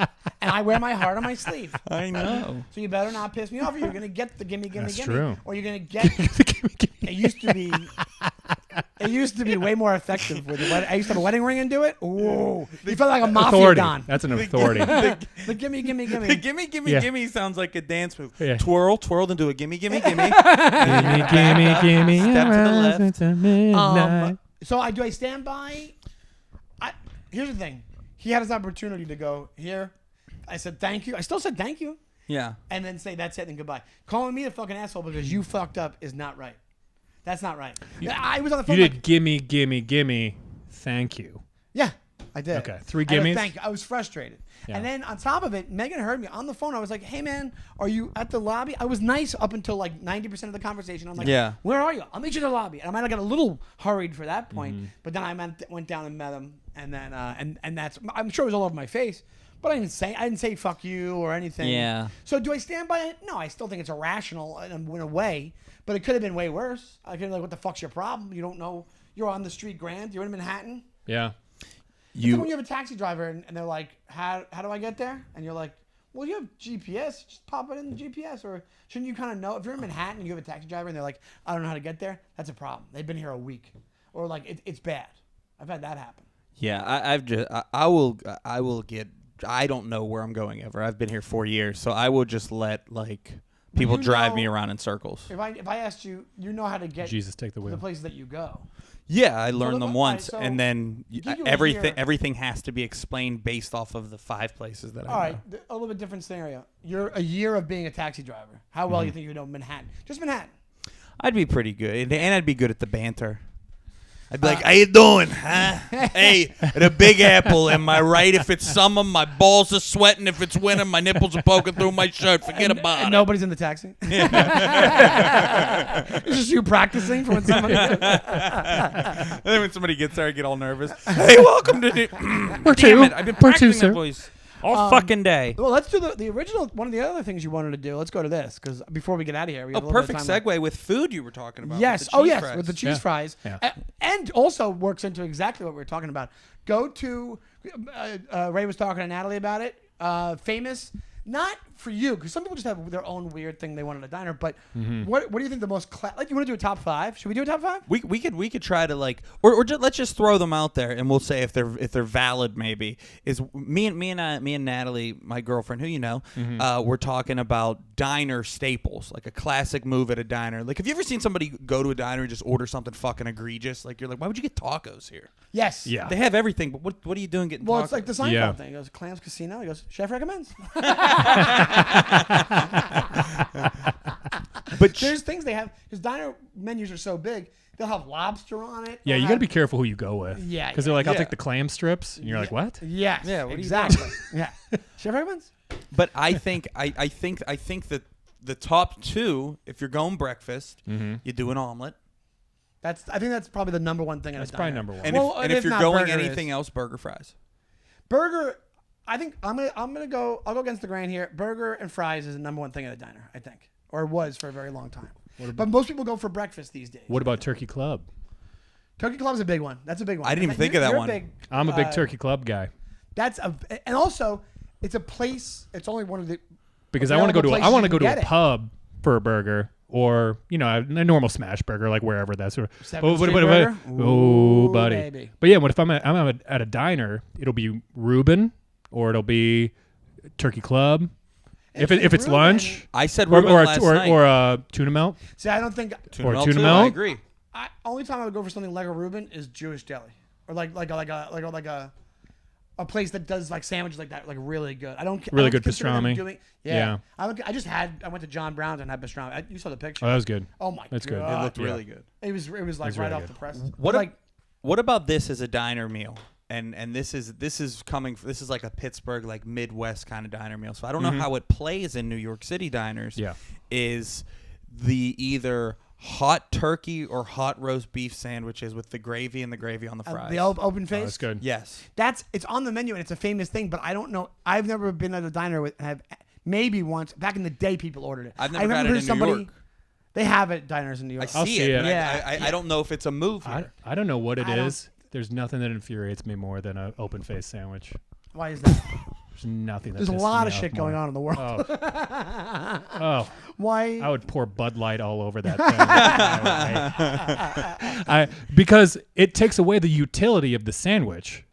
B: And I wear my heart on my sleeve.
C: I know.
B: So you better not piss me off, or you're gonna get the gimme.
A: That's true.
B: Or you're gonna get. It used to be way more effective with it. I used to have a wedding ring and do it. Ooh, you felt like a mafia
A: Authority.
B: don.
A: That's an authority.
B: The gimme.
C: The gimme sounds like a dance move.
A: Yeah.
C: Twirl, then do a gimme.
A: gimme.
C: Step to the left.
B: So do I stand by? Here's the thing. He had his opportunity to go here. I said thank you. I still said thank you.
C: Yeah.
B: And then say that's it and goodbye. Calling me a fucking asshole because you fucked up is not right. That's not right. I was on the phone.
A: You did gimme. Thank you.
B: Yeah, I did.
A: Okay, 3
B: I had a
A: gimmies?
B: thank you. I was frustrated.
A: Yeah.
B: And then on top of it, Megan heard me on the phone. I was like, hey, man, are you at the lobby? I was nice up until like 90% of the conversation. I'm like,
C: Yeah.
B: Where are you? I'll meet you at the lobby. And I might have got a little hurried for that point, but then I went down and met him. And then, and that's, I'm sure it was all over my face. But I didn't say fuck you or anything.
C: Yeah.
B: So do I stand by it? No, I still think it's irrational in a way. But it could have been way worse. I could have been like, what the fuck's your problem? You don't know. You're on the street grand. You're in Manhattan.
A: Yeah.
B: It's like when you have a taxi driver and they're like, how do I get there? And you're like, well, you have GPS. Just pop it in the GPS. Or shouldn't you kind of know? If you're in Manhattan and you have a taxi driver and they're like, I don't know how to get there, that's a problem. They've been here a week. Or like, it's bad. I've had that happen.
C: Yeah, I will get. I don't know where I'm going ever. I've been here 4 years, so I will just let like people drive me around in circles.
B: If I asked you, you know how to get
A: Jesus, take the
B: to
A: wheel.
B: the places that you go.
C: Yeah, I learned them
B: all
C: once,
B: right, so
C: and then
B: give you a
C: everything
B: year.
C: has to be explained based off of the 5 places that I know.
B: All right, a little bit different scenario. You're a year of being a taxi driver. How well you think you know Manhattan? Just Manhattan.
C: I'd be pretty good, and I'd be good at the banter. I'd be like, how you doing, huh? Hey, the Big Apple, am I right? If it's summer, my balls are sweating. If it's winter, my nipples are poking through my shirt. Forget about
B: And
C: it.
B: nobody's in the taxi. It's just you practicing for when somebody.
C: And then when somebody gets there, I get all nervous. Hey, welcome to
A: Where
C: Damn
A: to?
C: it, I've been
A: Where to,
C: practicing
A: sir?
C: that voice all fucking day.
B: Well, let's do the original. One of the other things you wanted to do. Let's go to this because before we get out of here, we have a little
C: Perfect
B: bit of time
C: segue with food you were talking about.
B: Yes.
C: With the
B: Oh,
C: cheese
B: yes.
C: fries.
B: With the cheese fries.
A: Yeah.
B: And also works into exactly what we were talking about. Go to, Ray was talking to Natalie about it. Famous, not for you, because some people just have their own weird thing they want at a diner. But what do you think the most, like, you want to do a top 5? Should we do a top 5?
C: We could try to like or just, let's just throw them out there and we'll say if they're valid maybe is me and Natalie, my girlfriend who you know, we're talking about diner staples, like a classic move at a diner. Like have you ever seen somebody go to a diner and just order something fucking egregious? Like you're like, why would you get tacos here?
B: Yes.
A: Yeah.
C: They have everything, but what are you doing getting
B: Well,
C: tacos?
B: it's like the Seinfeld
A: Yeah.
B: thing. He goes, Clams Casino. He goes, chef recommends. But there's things they have. His diner menus are so big. They'll have lobster on it.
A: Yeah, you got to be careful who you go with.
B: Yeah,
A: Because they're like, I'll
C: yeah.
A: take the clam strips. And you're like, what?
B: Yes.
C: Yeah, what are you
B: exactly. Yeah. Chef recommends.
C: But I think that the top 2, if you're going breakfast, you do an omelet.
B: I think that's probably the number one thing.
A: That's probably number one.
C: And
B: Well,
C: if you're
B: not,
C: going
B: burger
C: anything
B: is.
C: else, burger fries.
B: Burger, I think I'll go against the grain here. Burger and fries is the number one thing at a diner, I think, or was for a very long time. But most people go for breakfast these days.
A: What about Turkey Club?
B: Turkey Club's a big one. That's a big one.
C: I didn't even think of that one.
A: I'm a big Turkey Club guy.
B: And also it's a place. It's only one of the
A: Because I want to go to
B: places you can
A: a
B: get it.
A: pub for a burger or, you know, a normal smash burger, like wherever that's.
B: Seventh Street burger?
A: Oh,
B: Ooh,
A: buddy.
B: baby.
A: But yeah, what if I'm at a diner, it'll be Reuben or it'll be Turkey Club. If it's
B: Reuben.
A: lunch
C: I said
A: or
C: Reuben last night.
A: or tuna melt.
B: See, I don't think.
C: Tuna
A: or
C: melt
A: tuna
C: too,
A: melt?
C: I agree.
B: Only time I would go for something like a Reuben is Jewish deli, or like a a place that does like sandwiches like that, like really good. I don't
A: Really
B: I don't
A: good
B: consider them
A: pastrami.
B: doing-
A: Yeah.
B: I went to John Brown's and had pastrami. You saw the picture.
A: Oh, that was good.
B: Oh my
A: That's good.
B: god,
C: It looked
A: Yeah.
C: really good.
B: It was like
A: It's
B: right
A: really
B: off
A: good.
B: the press.
C: What
B: But, like
C: What about this as a diner meal? And this is like a Pittsburgh, like Midwest kind of diner meal. So I don't know how it plays in New York City diners.
A: Yeah.
C: Is the either hot turkey or hot roast beef sandwiches with the gravy and the gravy on the fries.
B: the open
A: Oh,
B: face.
A: that's good.
C: Yes.
B: It's on the menu and it's a famous thing, but I don't know. I've never been at a diner with. Have maybe once back in the day people ordered it.
C: I've never
B: I
C: had
B: remember
C: it in New York.
B: They have it at diners in New York.
C: I
A: I'll
C: see
A: see
C: it.
A: it.
C: But
B: Yeah.
C: I don't know if it's a move
A: I,
C: here.
A: I don't know what it
B: I don't-
A: is. There's nothing that infuriates me more than an open face sandwich.
B: Why is that?
A: There's nothing that
B: There's a
A: pisses
B: lot
A: me
B: of
A: off
B: shit
A: more.
B: going on in the world.
A: Oh,
B: Why?
A: I would pour Bud Light all over that thing. Because it takes away the utility of the sandwich.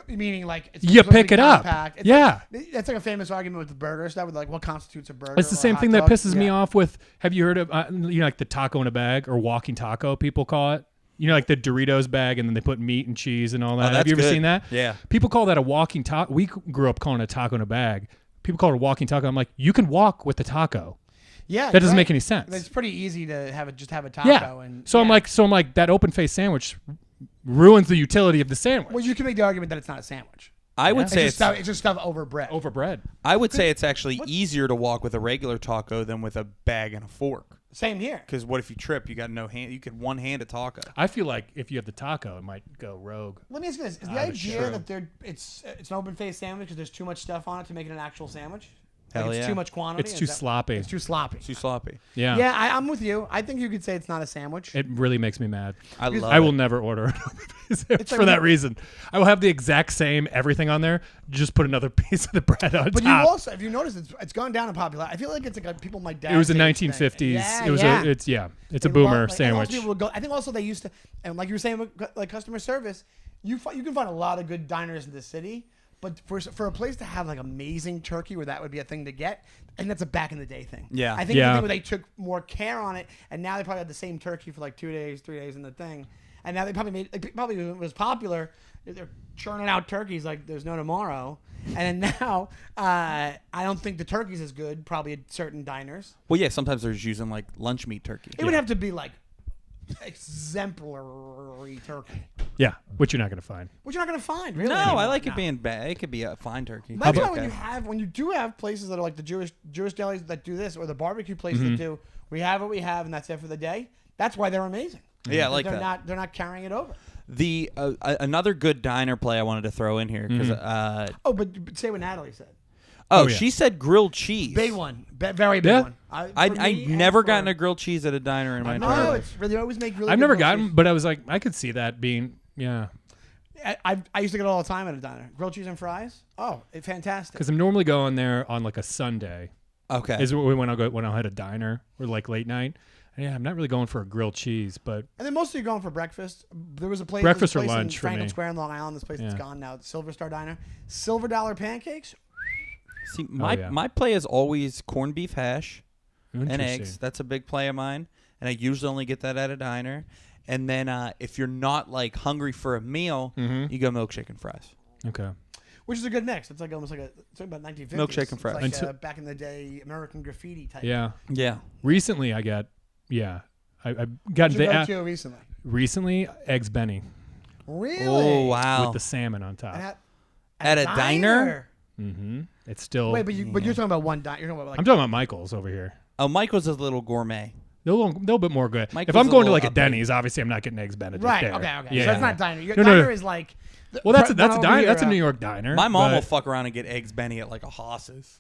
B: Meaning like it's
A: You
B: supposed to
A: pick
B: be
A: it up.
B: compact. It's
A: Yeah.
B: like, that's like a famous argument with the burger stuff. With like what constitutes a burger.
A: It's the
B: or a
A: same
B: hot
A: thing that
B: dog.
A: pisses me
B: Yeah.
A: off with. Have you heard of like the taco in a bag or walking taco? People call it. Like the Doritos bag, and then they put meat and cheese and all that. Have
C: that's
A: you ever
C: good.
A: seen that?
C: Yeah.
A: People call that a walking taco. We grew up calling it a taco in a bag. People call it a walking taco. I'm like, you can walk with the taco.
B: Yeah,
A: That doesn't
B: right.
A: make any sense.
B: It's pretty easy to have a taco.
A: Yeah.
B: And
A: So I'm like that open face sandwich ruins the utility of the sandwich.
B: well, you can make the argument that it's not a sandwich.
C: I would say
B: It's just stuff over bread.
A: over bread.
C: I would say it's actually easier to walk with a regular taco than with a bag and a fork.
B: Same here.
C: Because what if you trip? You got no hand. You could one hand a taco.
A: I feel like if you have the taco, it might go rogue.
B: Let me ask you this: is the
A: that's
B: idea
A: true.
B: that it's an open face sandwich because there's too much stuff on it to make it an actual sandwich?
C: Hell
B: it's
C: yeah.
B: too much quantity.
A: It's too sloppy.
B: It's too sloppy.
C: Too sloppy.
A: Yeah.
B: Yeah, I'm with you. I think you could say it's not a sandwich.
A: It really makes me mad.
C: I love
A: I will
C: it.
A: never order an open face sandwich
B: like
A: for that
B: when-
A: reason. I will have the exact same everything on there. Just put another piece of the bread on
B: But
A: top.
B: you also, if you notice, it's gone down in popularity. I feel like it's like people my dad.
A: It was the
B: age thing.
A: 1950s.
B: Yeah,
A: It was
B: yeah.
A: it's a
B: They
A: boomer
B: love- like, and also
A: sandwich.
B: people would go, I think also they used to, and like you were saying, with, like customer service, you can find a lot of good diners in the city, but for a place to have like amazing turkey, where that would be a thing to get, and that's a back in the day thing.
C: Yeah.
B: I think
A: Yeah.
B: the thing where they took more care on it, and now they probably had the same turkey for like 2 days, 3 days in the thing, and now they probably probably when it was popular. They're churning out turkeys like there's no tomorrow, and then now I don't think the turkey's as good probably at certain diners.
C: Well, yeah. Sometimes they're just using like lunch meat turkey.
B: It would have to be like exemplary turkey,
A: Yeah, which you're not going to find.
B: which you're not going to find. Really,
C: No,
B: anymore.
C: I like it
B: No.
C: being bad. It could be a fine turkey.
B: That's why
C: Okay.
B: when you do have places that are like the Jewish delis that do this, or the barbecue places
A: Mm-hmm.
B: that do, we have what we have, and that's it for the day. That's why they're amazing.
C: Yeah, I like
B: they're
C: that.
B: They're not carrying it over.
C: The another good diner play I wanted to throw in here because
B: Oh, but say what Natalie said.
A: Oh, yeah.
C: she said grilled cheese.
B: Big one, very big
A: Yeah.
B: one. For
C: I
B: me and
C: never
B: for-
C: gotten a grilled cheese at a diner in my
B: No,
C: entire life.
B: it's really, they always make really.
A: I've
B: good
A: never
B: grilled
A: gotten,
B: cheese.
A: but I was like, I could see that being, yeah.
B: I used to get it all the time at a diner. Grilled cheese and fries. Oh, fantastic.
A: Because I'm normally going there on like a Sunday.
C: Okay.
A: Is when I'll hit a diner or like late night. And yeah, I'm not really going for a grilled cheese, but
B: And then mostly you're going for breakfast. There was a place.
A: Breakfast
B: there's a
A: or
B: place
A: lunch
B: in
A: for
B: Franklin
A: me.
B: Square in Long Island. This place that's
A: Yeah.
B: gone now. The Silver Star Diner. Silver Dollar pancakes.
C: See, my
A: yeah.
C: my play is always corned beef hash and
A: interesting.
C: eggs. That's a big play of mine, and I usually only get that at a diner. And then if you're not like hungry for a meal, you go milkshake and fries.
A: Okay.
B: Which is a good mix. It's like almost like it's like about 1950s.
C: Milkshake and fries.
B: It's like
A: Until-
B: back in the day, American graffiti type.
A: Yeah.
C: Yeah.
A: Recently, I got I got
B: What'd you go
A: the
B: to recently?
A: recently eggs Benny
B: Really?
C: Oh wow!
A: with the salmon on top.
C: At a diner?
A: Mm-hmm. It's still.
B: Wait, but you're talking about one diner. You're talking about like
A: I'm talking about Michael's over here.
C: Oh, Michael's is a little gourmet.
A: They're a little bit more good.
C: Michael's
A: if I'm
C: a
A: going to
C: little
A: like a
C: uppity.
A: Denny's, obviously I'm not getting eggs Benedict
B: right.
A: there.
B: Okay.
A: Yeah.
B: So it's not diner. Your
A: No,
B: diner
A: no.
B: is like.
A: Well, that's a
B: one over
A: diner.
B: here,
A: That's a New York diner.
C: My mom
A: but-
C: will fuck around and get eggs Benny at like a Haas's.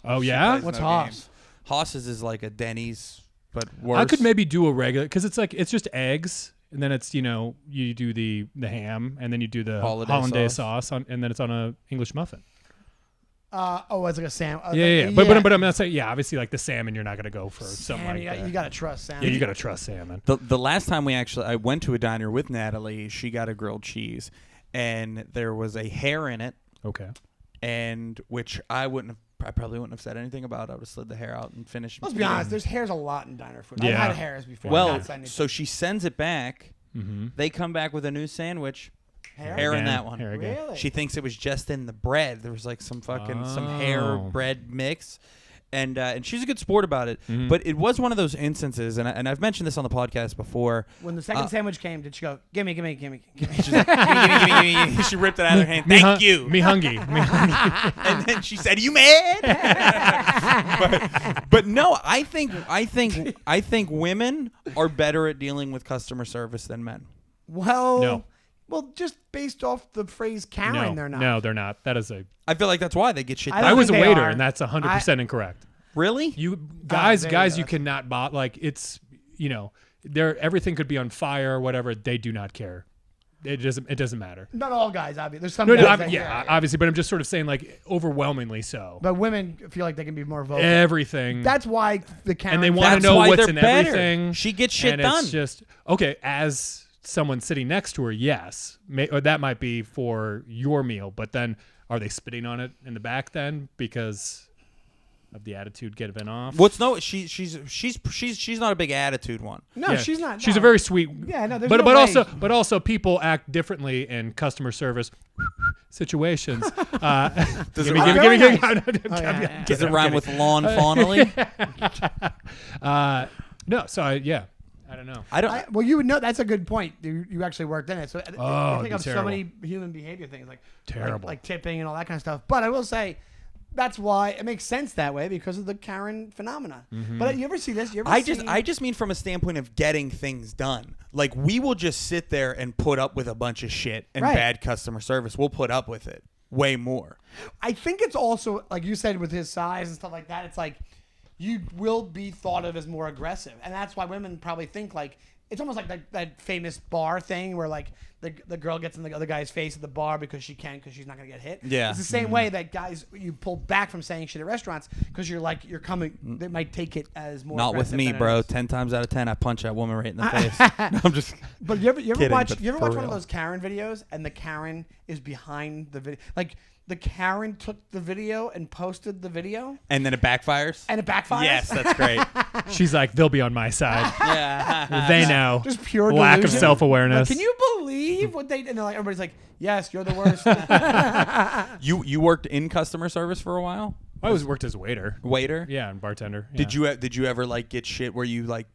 A: Oh
C: She
A: yeah.
C: plays
B: What's
C: no
B: Haas?
C: games. Haas's is like a Denny's, but worse.
A: I could maybe do a regular because it's just eggs and then it's you do the ham and then you do the hollandaise sauce on, and then it's on a English muffin.
B: It's like a salmon.
A: Yeah. But I'm not saying obviously like the salmon you're not gonna go for something
B: Salmon,
A: like that.
B: you gotta trust salmon.
A: Yeah, you gotta trust salmon.
C: The last time I went to a diner with Natalie, she got a grilled cheese, and there was a hair in it,
A: Okay.
C: and which I probably wouldn't have said anything about. I would have slid the hair out and finished.
B: Let's be honest. There's hairs a lot in diner food.
A: Yeah.
B: I've had hairs before.
C: Well,
B: Not saying
C: so she sends it back.
A: Mm-hmm.
C: They come back with a new sandwich. Hair in that one.
A: Hair again.
B: Really?
C: She thinks it was just in the bread. There was like some hair bread mix. And she's a good sport about it.
A: Mm-hmm.
C: But it was one of those instances, and I've mentioned this on the podcast before.
B: When the second sandwich came, did she go, gimme?
C: She's like, gimme. She ripped it out of her hand. Thank you.
A: Me hungry.
C: And then she said, "You mad?" but no, I think women are better at dealing with customer service than men.
B: Well,
A: No.
B: Well, just based off the phrase Karen, they're not.
A: No, they're not. That is
C: I feel like that's why they get shit
B: I
C: done.
A: I was a
B: think they
A: waiter,
B: are.
A: and that's 100% incorrect.
C: Really?
A: You guys,
B: there you go.
A: you cannot bot like it's everything could be on fire or whatever. They do not care. It doesn't matter.
B: Not all guys, obviously. There's some
A: No,
B: guys that
A: yeah,
B: care.
A: obviously, but I'm just sort of saying like overwhelmingly so.
B: But women feel like they can be more vocal.
A: Everything.
B: That's why the Karen.
A: and they want to
C: That's
A: know
C: why
A: what's
C: they're
A: in
C: better.
A: everything.
C: She gets shit
A: and
C: done.
A: It's just okay as someone sitting next to her. Yes, or that might be for your meal, but then are they spitting on it in the back then because of the attitude given off?
C: She's not a big attitude one.
B: No,
A: Yeah.
B: she's not.
A: She's
B: no.
A: a very sweet.
B: Yeah, no, there's
A: but
B: no
A: but
B: way.
A: also people act differently in customer service situations.
C: Does
A: give
C: it
A: me.
C: rhyme?
B: yeah.
C: Does it rhyme with lawn fawnily?
A: No, so I don't know.
C: I don't.
B: Well, you would know. That's a good point. You actually worked in it, so
A: Oh,
B: I
A: it'd
B: think
A: be
B: of so
A: terrible.
B: many human behavior things like
A: Terrible.
B: like tipping and all that kind of stuff. But I will say, that's why it makes sense that way because of the Karen phenomena.
A: Mm-hmm.
B: But you ever see this? You ever
C: I
B: see,
C: just mean from a standpoint of getting things done. Like we will just sit there and put up with a bunch of shit and
B: Right.
C: bad customer service. We'll put up with it way more.
B: I think it's also like you said with his size and stuff like that. It's like you will be thought of as more aggressive, and that's why women probably think like it's almost like that famous bar thing where like the girl gets in the other guy's face at the bar because she's not gonna get hit.
C: Yeah.
B: It's the same way that guys you pull back from saying shit at restaurants because you're coming. They might take it as more.
C: Not with
B: aggressive
C: me,
B: than it
C: bro.
B: is.
C: 10 times out of 10, I punch that woman right in the face. No, I'm just.
B: But you ever
C: Kidding,
B: watch
C: but
B: one
C: for
B: of
C: real.
B: those Karen videos and the Karen is behind the video? Like the Karen took the video and posted the video
C: And then it backfires.
B: and it backfires.
C: Yes, that's great.
A: She's like, they'll be on my side.
C: Yeah.
A: They know.
B: Just pure
A: lack of
B: delusion.
A: self-awareness.
B: Like, can you believe what they? And they're like, everybody's like, yes, you're the worst.
C: You worked in customer service for a while?
A: I always worked as a waiter.
C: Waiter?
A: Yeah, and bartender.
C: Did you ever like get shit where you like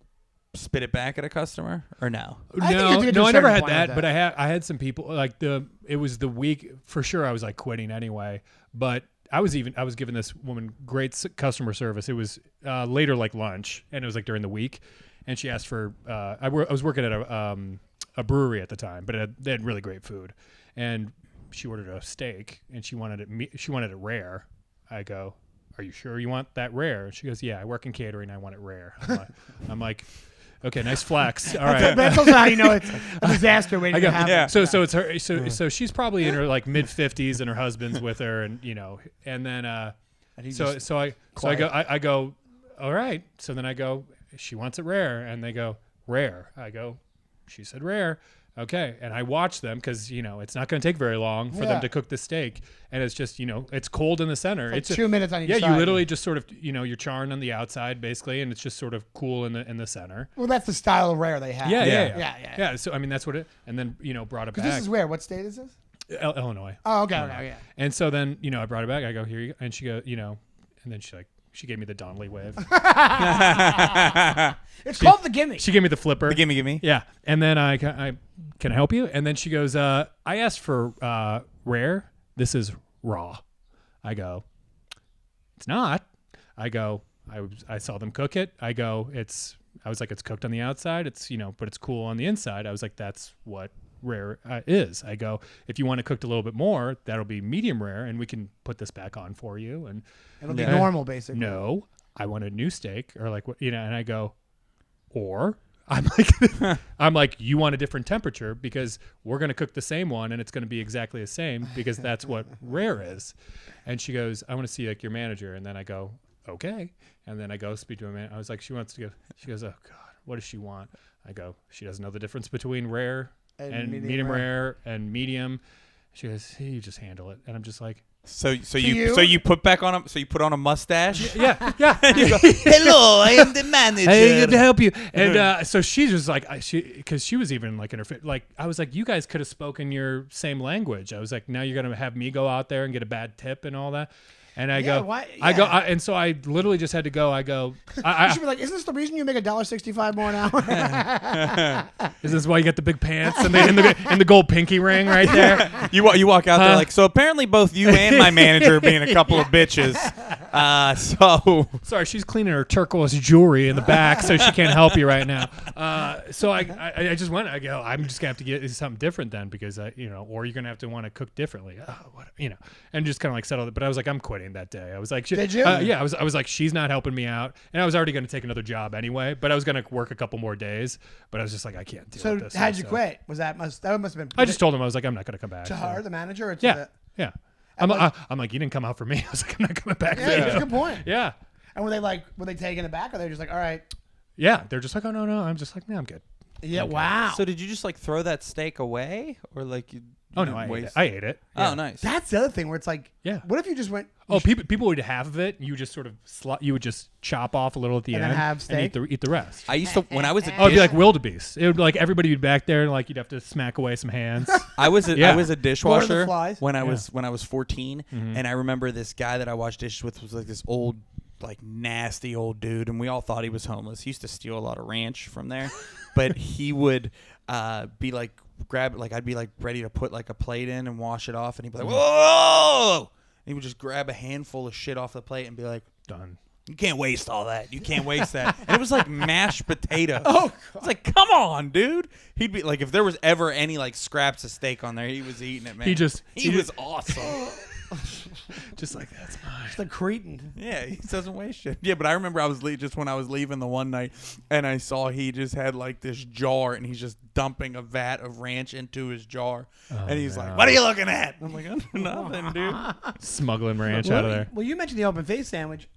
C: spit it back at a customer or no?
B: I think you
A: No,
B: have to get to
A: no,
B: a
A: I never
B: certain
A: had
B: point
A: that,
B: with
A: but
B: that.
A: I had some people like it was the week for sure. I was like quitting anyway, but I was giving this woman great customer service. It was later like lunch, and it was like during the week, and she asked for I was working at a brewery at the time, but they had really great food, and she ordered a steak and she wanted it rare. I go, are you sure you want that rare? And she goes, yeah, I work in catering. I want it rare. I'm like, okay, nice flex. All right.
B: That's also how you know it's a disaster waiting
A: I go,
B: to happen.
C: yeah.
A: So it's her. So she's probably in her like mid 50s, and her husband's with her, and and then I go, all right. So then I go, she wants it rare, and they go rare. I go, she said rare. Okay, and I watch them because it's not going to take very long for them to cook the steak, and it's just it's cold in the center.
B: It's 2 minutes on each side.
A: Yeah, you literally just sort of you're charring on the outside basically, and it's just sort of cool in the center.
B: Well, that's the style of rare they have.
A: Yeah. So I mean that's what it. And then brought it back.
B: Because this is where? What state is this?
A: Illinois.
B: Oh, okay. Yeah.
A: And so then I brought it back. I go here, you go. And she go and then she gave me the Donnelly wave.
B: It's called the gimme.
A: She gave me the flipper.
C: The gimme.
A: Yeah. And then I can I help you? And then she goes, I asked for rare. This is raw. I go, it's not. I go, I saw them cook it. I was like, it's cooked on the outside. It's, but it's cool on the inside. I was like, that's what rare is. I go, if you want it cooked a little bit more, that'll be medium rare, and we can put this back on for you. And
B: It'll be normal, basically.
A: no, I want a new steak, or like what, and I go, or I'm like, you want a different temperature because we're going to cook the same one and it's going to be exactly the same because that's what rare is. And she goes, I want to see like your manager. And then I go, okay. And then I go speak to a man. I was like, she wants to go. She goes, oh God, what does she want? I go, she doesn't know the difference between rare and medium rare and medium. She goes, hey, you just handle it. And I'm just like,
C: So you put on a mustache.
A: Yeah.
C: Hello, I am the manager.
A: Hey, good to help you. And so she was like, because she was even like in her like, I was like, you guys could have spoken your same language. I was like, now you're gonna have me go out there and get a bad tip and all that. And I go, and so I literally just had to go.
B: You should be like, isn't this the reason you make $1.65 more an hour?
A: Is this why you get the big pants and the gold pinky ring right there?
C: You walk out there like, so apparently both you and my manager are being a couple of bitches. So
A: sorry, she's cleaning her turquoise jewelry in the back, so she can't help you right now. So I just went. I go, I'm just gonna have to get something different then because or you're gonna have to want to cook differently. And just kind of like settle it. But I was like, I'm quitting that day. I was like,
B: did you?
A: Yeah, I was like, she's not helping me out, and I was already going to take another job anyway. But I was going to work a couple more days. But I was just like, I can't deal with this.
B: So how'd you quit? That must have been.
A: I just told him I was like, I'm not going to come back.
B: To her, the manager, or to
A: yeah. I'm like, you didn't come out for me. I was like, I'm not coming back.
B: Yeah, that's a good point.
A: Yeah.
B: And were they taken aback, or they were just like, all right?
A: Yeah, they're just like, oh no. I'm just like, no, I'm good.
B: Yeah. Wow.
C: So did you just like throw that steak away, or like you?
A: Oh no, I ate it. Yeah.
C: Oh, nice.
B: That's the other thing where it's like, what if you just went?
A: Oh, people would half of it. You just sort of you would just chop off a little at the end
B: then have steak?
A: and eat the rest.
C: I used to when I was a
A: it'd be like wildebeest. It would be like everybody would be back there and like you'd have to smack away some hands.
C: I was a dishwasher when I was 14, and I remember this guy that I washed dishes with was like this old, like nasty old dude, and we all thought he was homeless. He used to steal a lot of ranch from there, but he would be like I'd be like ready to put like a plate in and wash it off, and he'd be like, whoa, and he would just grab a handful of shit off the plate and be like,
A: done.
C: You can't waste all that. You can't waste that. And it was like mashed potato. Oh, it's like, come on, dude. He'd be like, if there was ever any like scraps of steak on there, he was eating it, man. He was awesome.
A: Just like, that's mine.
B: Just a cretin.
C: Yeah, he doesn't waste shit. Yeah, but I remember I was just when I was leaving the one night, and I saw he just had like this jar, and he's just dumping a vat of ranch into his jar, and he's like, "What are you looking at?" I'm like, "Nothing, dude."
A: Smuggling ranch out of there.
B: Well, you mentioned the open face sandwich.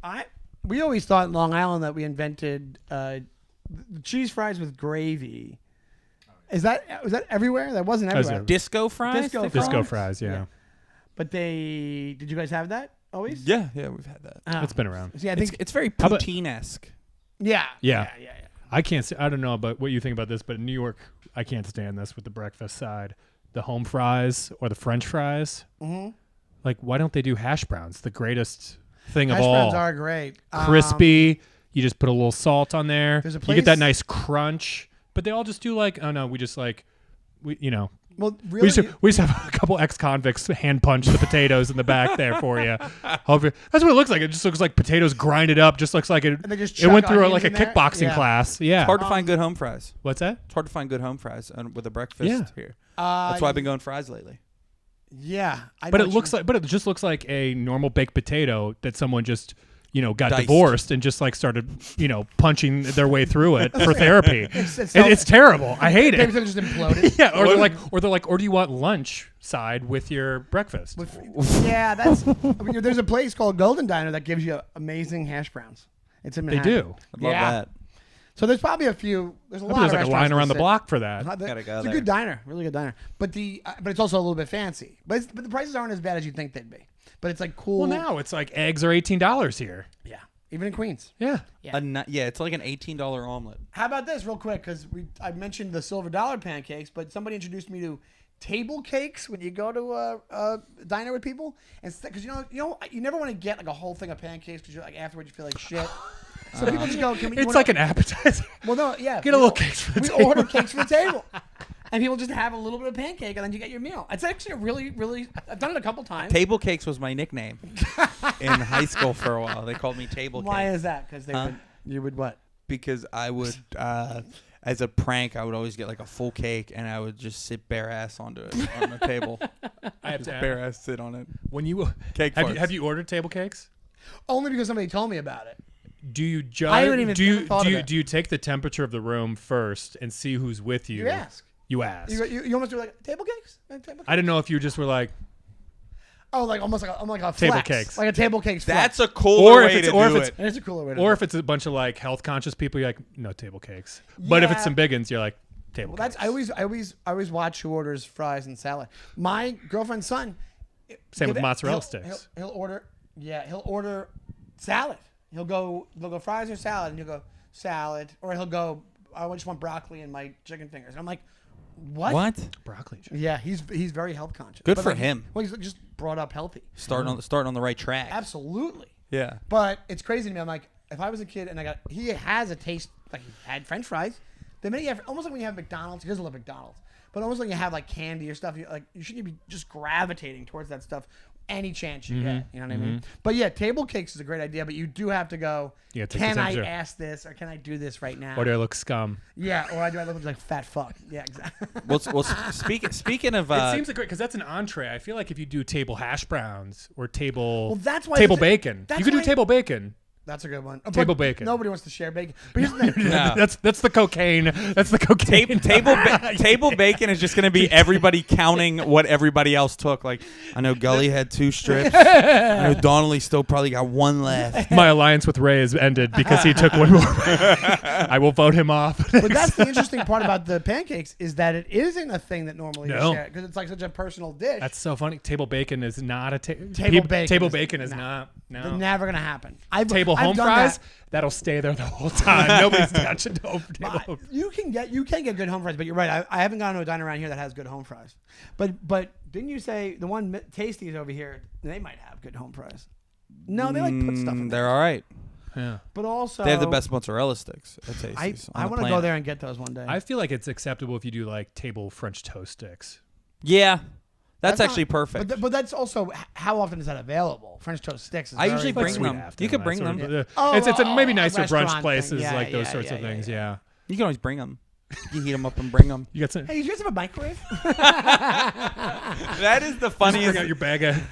B: We always thought in Long Island that we invented the cheese fries with gravy. Was that everywhere? That wasn't everywhere.
C: Disco fries.
A: Disco fries. Yeah.
B: But did you guys have that always?
C: Yeah, we've had that.
A: It's been around.
B: See, I think
C: it's very poutine-esque.
B: Yeah.
A: I don't know about what you think about this, but in New York, I can't stand this with the breakfast side. The home fries or the French fries. Mm-hmm. Like, why don't they do hash browns? The greatest thing of all.
B: Hash browns are great.
A: Crispy. You just put a little salt on there.
B: There's a place,
A: you get that nice crunch. But they all just do like, oh no, we just like,
B: Well, really,
A: we just have a couple ex-convicts hand punch the potatoes in the back there for you. That's what it looks like. It just looks like potatoes grinded up. Just looks like it went through a kickboxing class. Yeah.
C: It's hard to find good home fries.
A: What's that?
C: It's hard to find good home fries with a breakfast here. That's why I've been going fries lately.
B: Yeah.
A: But it just looks like a normal baked potato that someone just got
C: diced.
A: divorced and just like started, punching their way through it for therapy. It's terrible. I hate it.
B: Maybe just imploded.
A: Yeah, or do you want lunch side with your breakfast?
B: There's a place called Golden Diner that gives you amazing hash browns. It's in Manhattan.
A: They do.
C: I love that.
B: So there's probably a few. There's a lot.
A: There's like a line around the block for that.
C: Gotta go
B: it's a good diner, really good diner. But it's also a little bit fancy. But the prices aren't as bad as you think they'd be. But it's like cool.
A: Well, now it's like eggs are $18 here.
B: Yeah, even in Queens.
A: Yeah.
C: It's like an $18 omelet.
B: How about this, real quick? Because I mentioned the silver dollar pancakes, but somebody introduced me to table cakes when you go to a diner with people, and because you never want to get like a whole thing of pancakes because you're like afterwards you feel like shit. So people just go.
A: It's like an appetizer.
B: Well, no, yeah.
A: Get a little cakes for the table.
B: We order cakes for the table. And people just have a little bit of pancake, and then you get your meal. It's actually a really, really... I've done it a couple times.
C: Table cakes was my nickname in high school for a while. They called me Table Cake.
B: Why is that? Because you would what?
C: Because I would, as a prank, I would always get like a full cake, and I would just sit bare ass onto it on the table. I have to bare ass sit on it.
A: When you have you ordered table cakes?
B: Only because somebody told me about it.
A: Do you judge?
B: I haven't even thought of it.
A: Do you take the temperature of the room first and see who's with you?
B: You ask.
A: You ask.
B: You almost do like table cakes.
A: I didn't know if you just were like.
B: Oh, like almost like a flex.
A: Table cakes.
B: Like a table cakes.
C: That's a cooler way to do it.
B: It's a cooler way.
A: Or if it's a bunch of like health conscious people, you're like, no table cakes. But if it's some big uns, you're like table cakes.
B: I always watch who orders fries and salad. My girlfriend's son
A: Same with mozzarella sticks.
B: He'll order salad. He'll go fries or salad, and he'll go salad, or he'll go, I just want broccoli and my chicken fingers. And I'm like, what?
A: Broccoli.
B: Yeah, he's very health conscious.
C: Good for him.
B: Well, he's just brought up healthy.
C: Starting on the right track.
B: Absolutely.
C: Yeah.
B: But it's crazy to me. I'm like, if I was a kid and he has a taste, like he had French fries. The minute you have, almost like when you have McDonald's, he doesn't love McDonald's, but almost like you have like candy or stuff, you shouldn't be just gravitating towards that stuff any chance you get. You know what I mean? But yeah, table cakes is a great idea, but you do have to go, can I ask this or can I do this right now?
A: Or do I look scum?
B: Yeah, or do I look like fat fuck? Yeah, exactly.
C: Well, speaking of,
A: it seems like great because that's an entree. I feel like if you do table hash browns or table
B: that's why
A: table bacon, you could do table bacon.
B: That's a good one.
A: Table bacon.
B: Nobody wants to share bacon. But here's the thing.
A: No. That's the cocaine. That's the cocaine.
C: Table bacon is just going to be everybody counting what everybody else took. Like, I know Gulley had 2 strips. I know Donnelly still probably got 1 left.
A: My alliance with Ray has ended because he took 1 more. I will vote him off.
B: But that's the interesting part about the pancakes is that it isn't a thing that normally you share because it's like such a personal dish.
A: That's so funny. Table bacon is not a table bacon. Table bacon is not. No.
B: It's never going to happen.
A: Home fries, that'll stay there the whole time. Nobody's touching table.
B: You can get good home fries, but you're right. I haven't gone to a diner around here that has good home fries. But didn't you say the one Tasties over here, they might have good home fries? No, they like put stuff in there.
C: They're all right.
A: Yeah.
B: But also
C: they have the best mozzarella sticks at Tasties.
B: I want to go there and get those one day.
A: I feel like it's acceptable if you do like table French toast sticks.
C: Yeah. That's actually perfect.
B: But that's also, how often is that available? French toast sticks.
C: I usually bring them. You could bring them.
A: It's maybe nicer brunch places like those sorts of things. Yeah.
C: You can always bring them. You heat them up and bring them.
B: Hey, you guys have a microwave?
C: That is the funniest.
A: Bring out your bag of.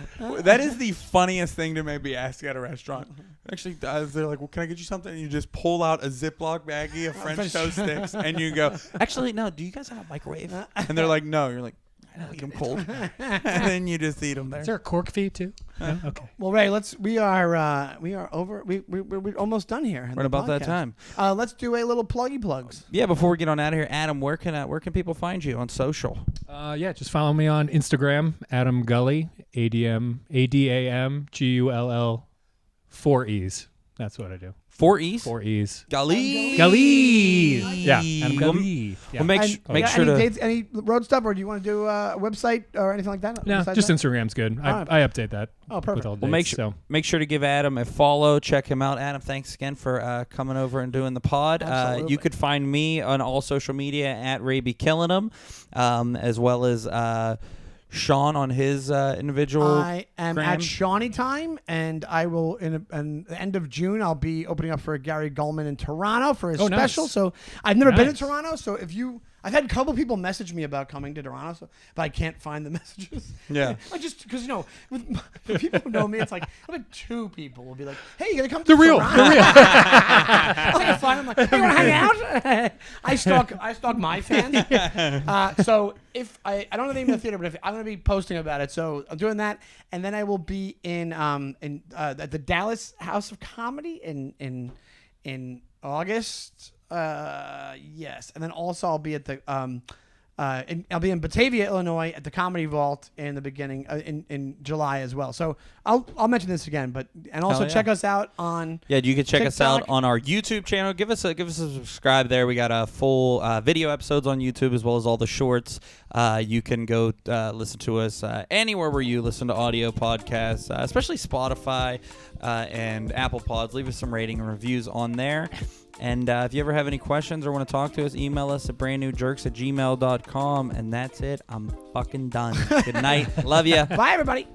C: That is the funniest thing to maybe ask at a restaurant. Actually, they're like, "Well, can I get you something?" And you just pull out a Ziploc baggie of French toast sticks, and you go, "Actually, no. Do you guys have a microwave?" And they're like, "No." You're like, I know, eat them cold, and then you just eat them there.
A: Is there a cork fee too? No? Okay.
B: Well, Ray, we are over. We're almost done here.
C: Right about that time.
B: Let's do a little pluggy plugs.
C: Yeah, before we get on out of here, Adam, where can people find you on social?
A: Just follow me on Instagram, Adam Gulley, ADAMGULL, 4 E's. That's what I do.
C: 4 E's?
A: 4 E's.
C: Gulley.
A: Yeah, Adam Gulley.
C: We'll make sure
B: any
C: to...
B: dates, any road stuff, or do you want to do a website or anything like that?
A: No, just Instagram's good. I update that.
B: Oh, perfect.
A: With all dates,
C: make sure to give Adam a follow. Check him out. Adam, thanks again for coming over and doing the pod. You could find me on all social media at RayBeKilling'em, as well as... Sean on his individual.
B: I am at Shawnee Time, and I will in the end of June. I'll be opening up for Gary Gulman in Toronto for his special.
A: Nice.
B: So I've never been to Toronto. So I've had a couple people message me about coming to Toronto, but I can't find the messages.
C: Yeah,
B: I just because with people who know me, it's like 2 people will be like, "Hey, you gonna come to
A: the real?"
B: Toronto? I'm like, "Hey, you wanna hang out?" I stalk my fans. So if I don't know the name of the theater, but if I'm gonna be posting about it, so I'm doing that, and then I will be in at the Dallas House of Comedy in August. Yes, and then also I'll be at the I'll be in Batavia, Illinois, at the Comedy Vault in the beginning in July as well. So I'll mention this again, and also check us out on
C: you can check
B: TikTok.
C: us out on our YouTube channel. Give us a subscribe there. We got a full video episodes on YouTube as well as all the shorts. You can go listen to us anywhere where you listen to audio podcasts, especially Spotify and Apple Pods. Leave us some rating and reviews on there. And if you ever have any questions or want to talk to us, email us at brandnewjerks@gmail.com. And that's it. I'm fucking done. Good night. Love ya.
B: Bye, everybody.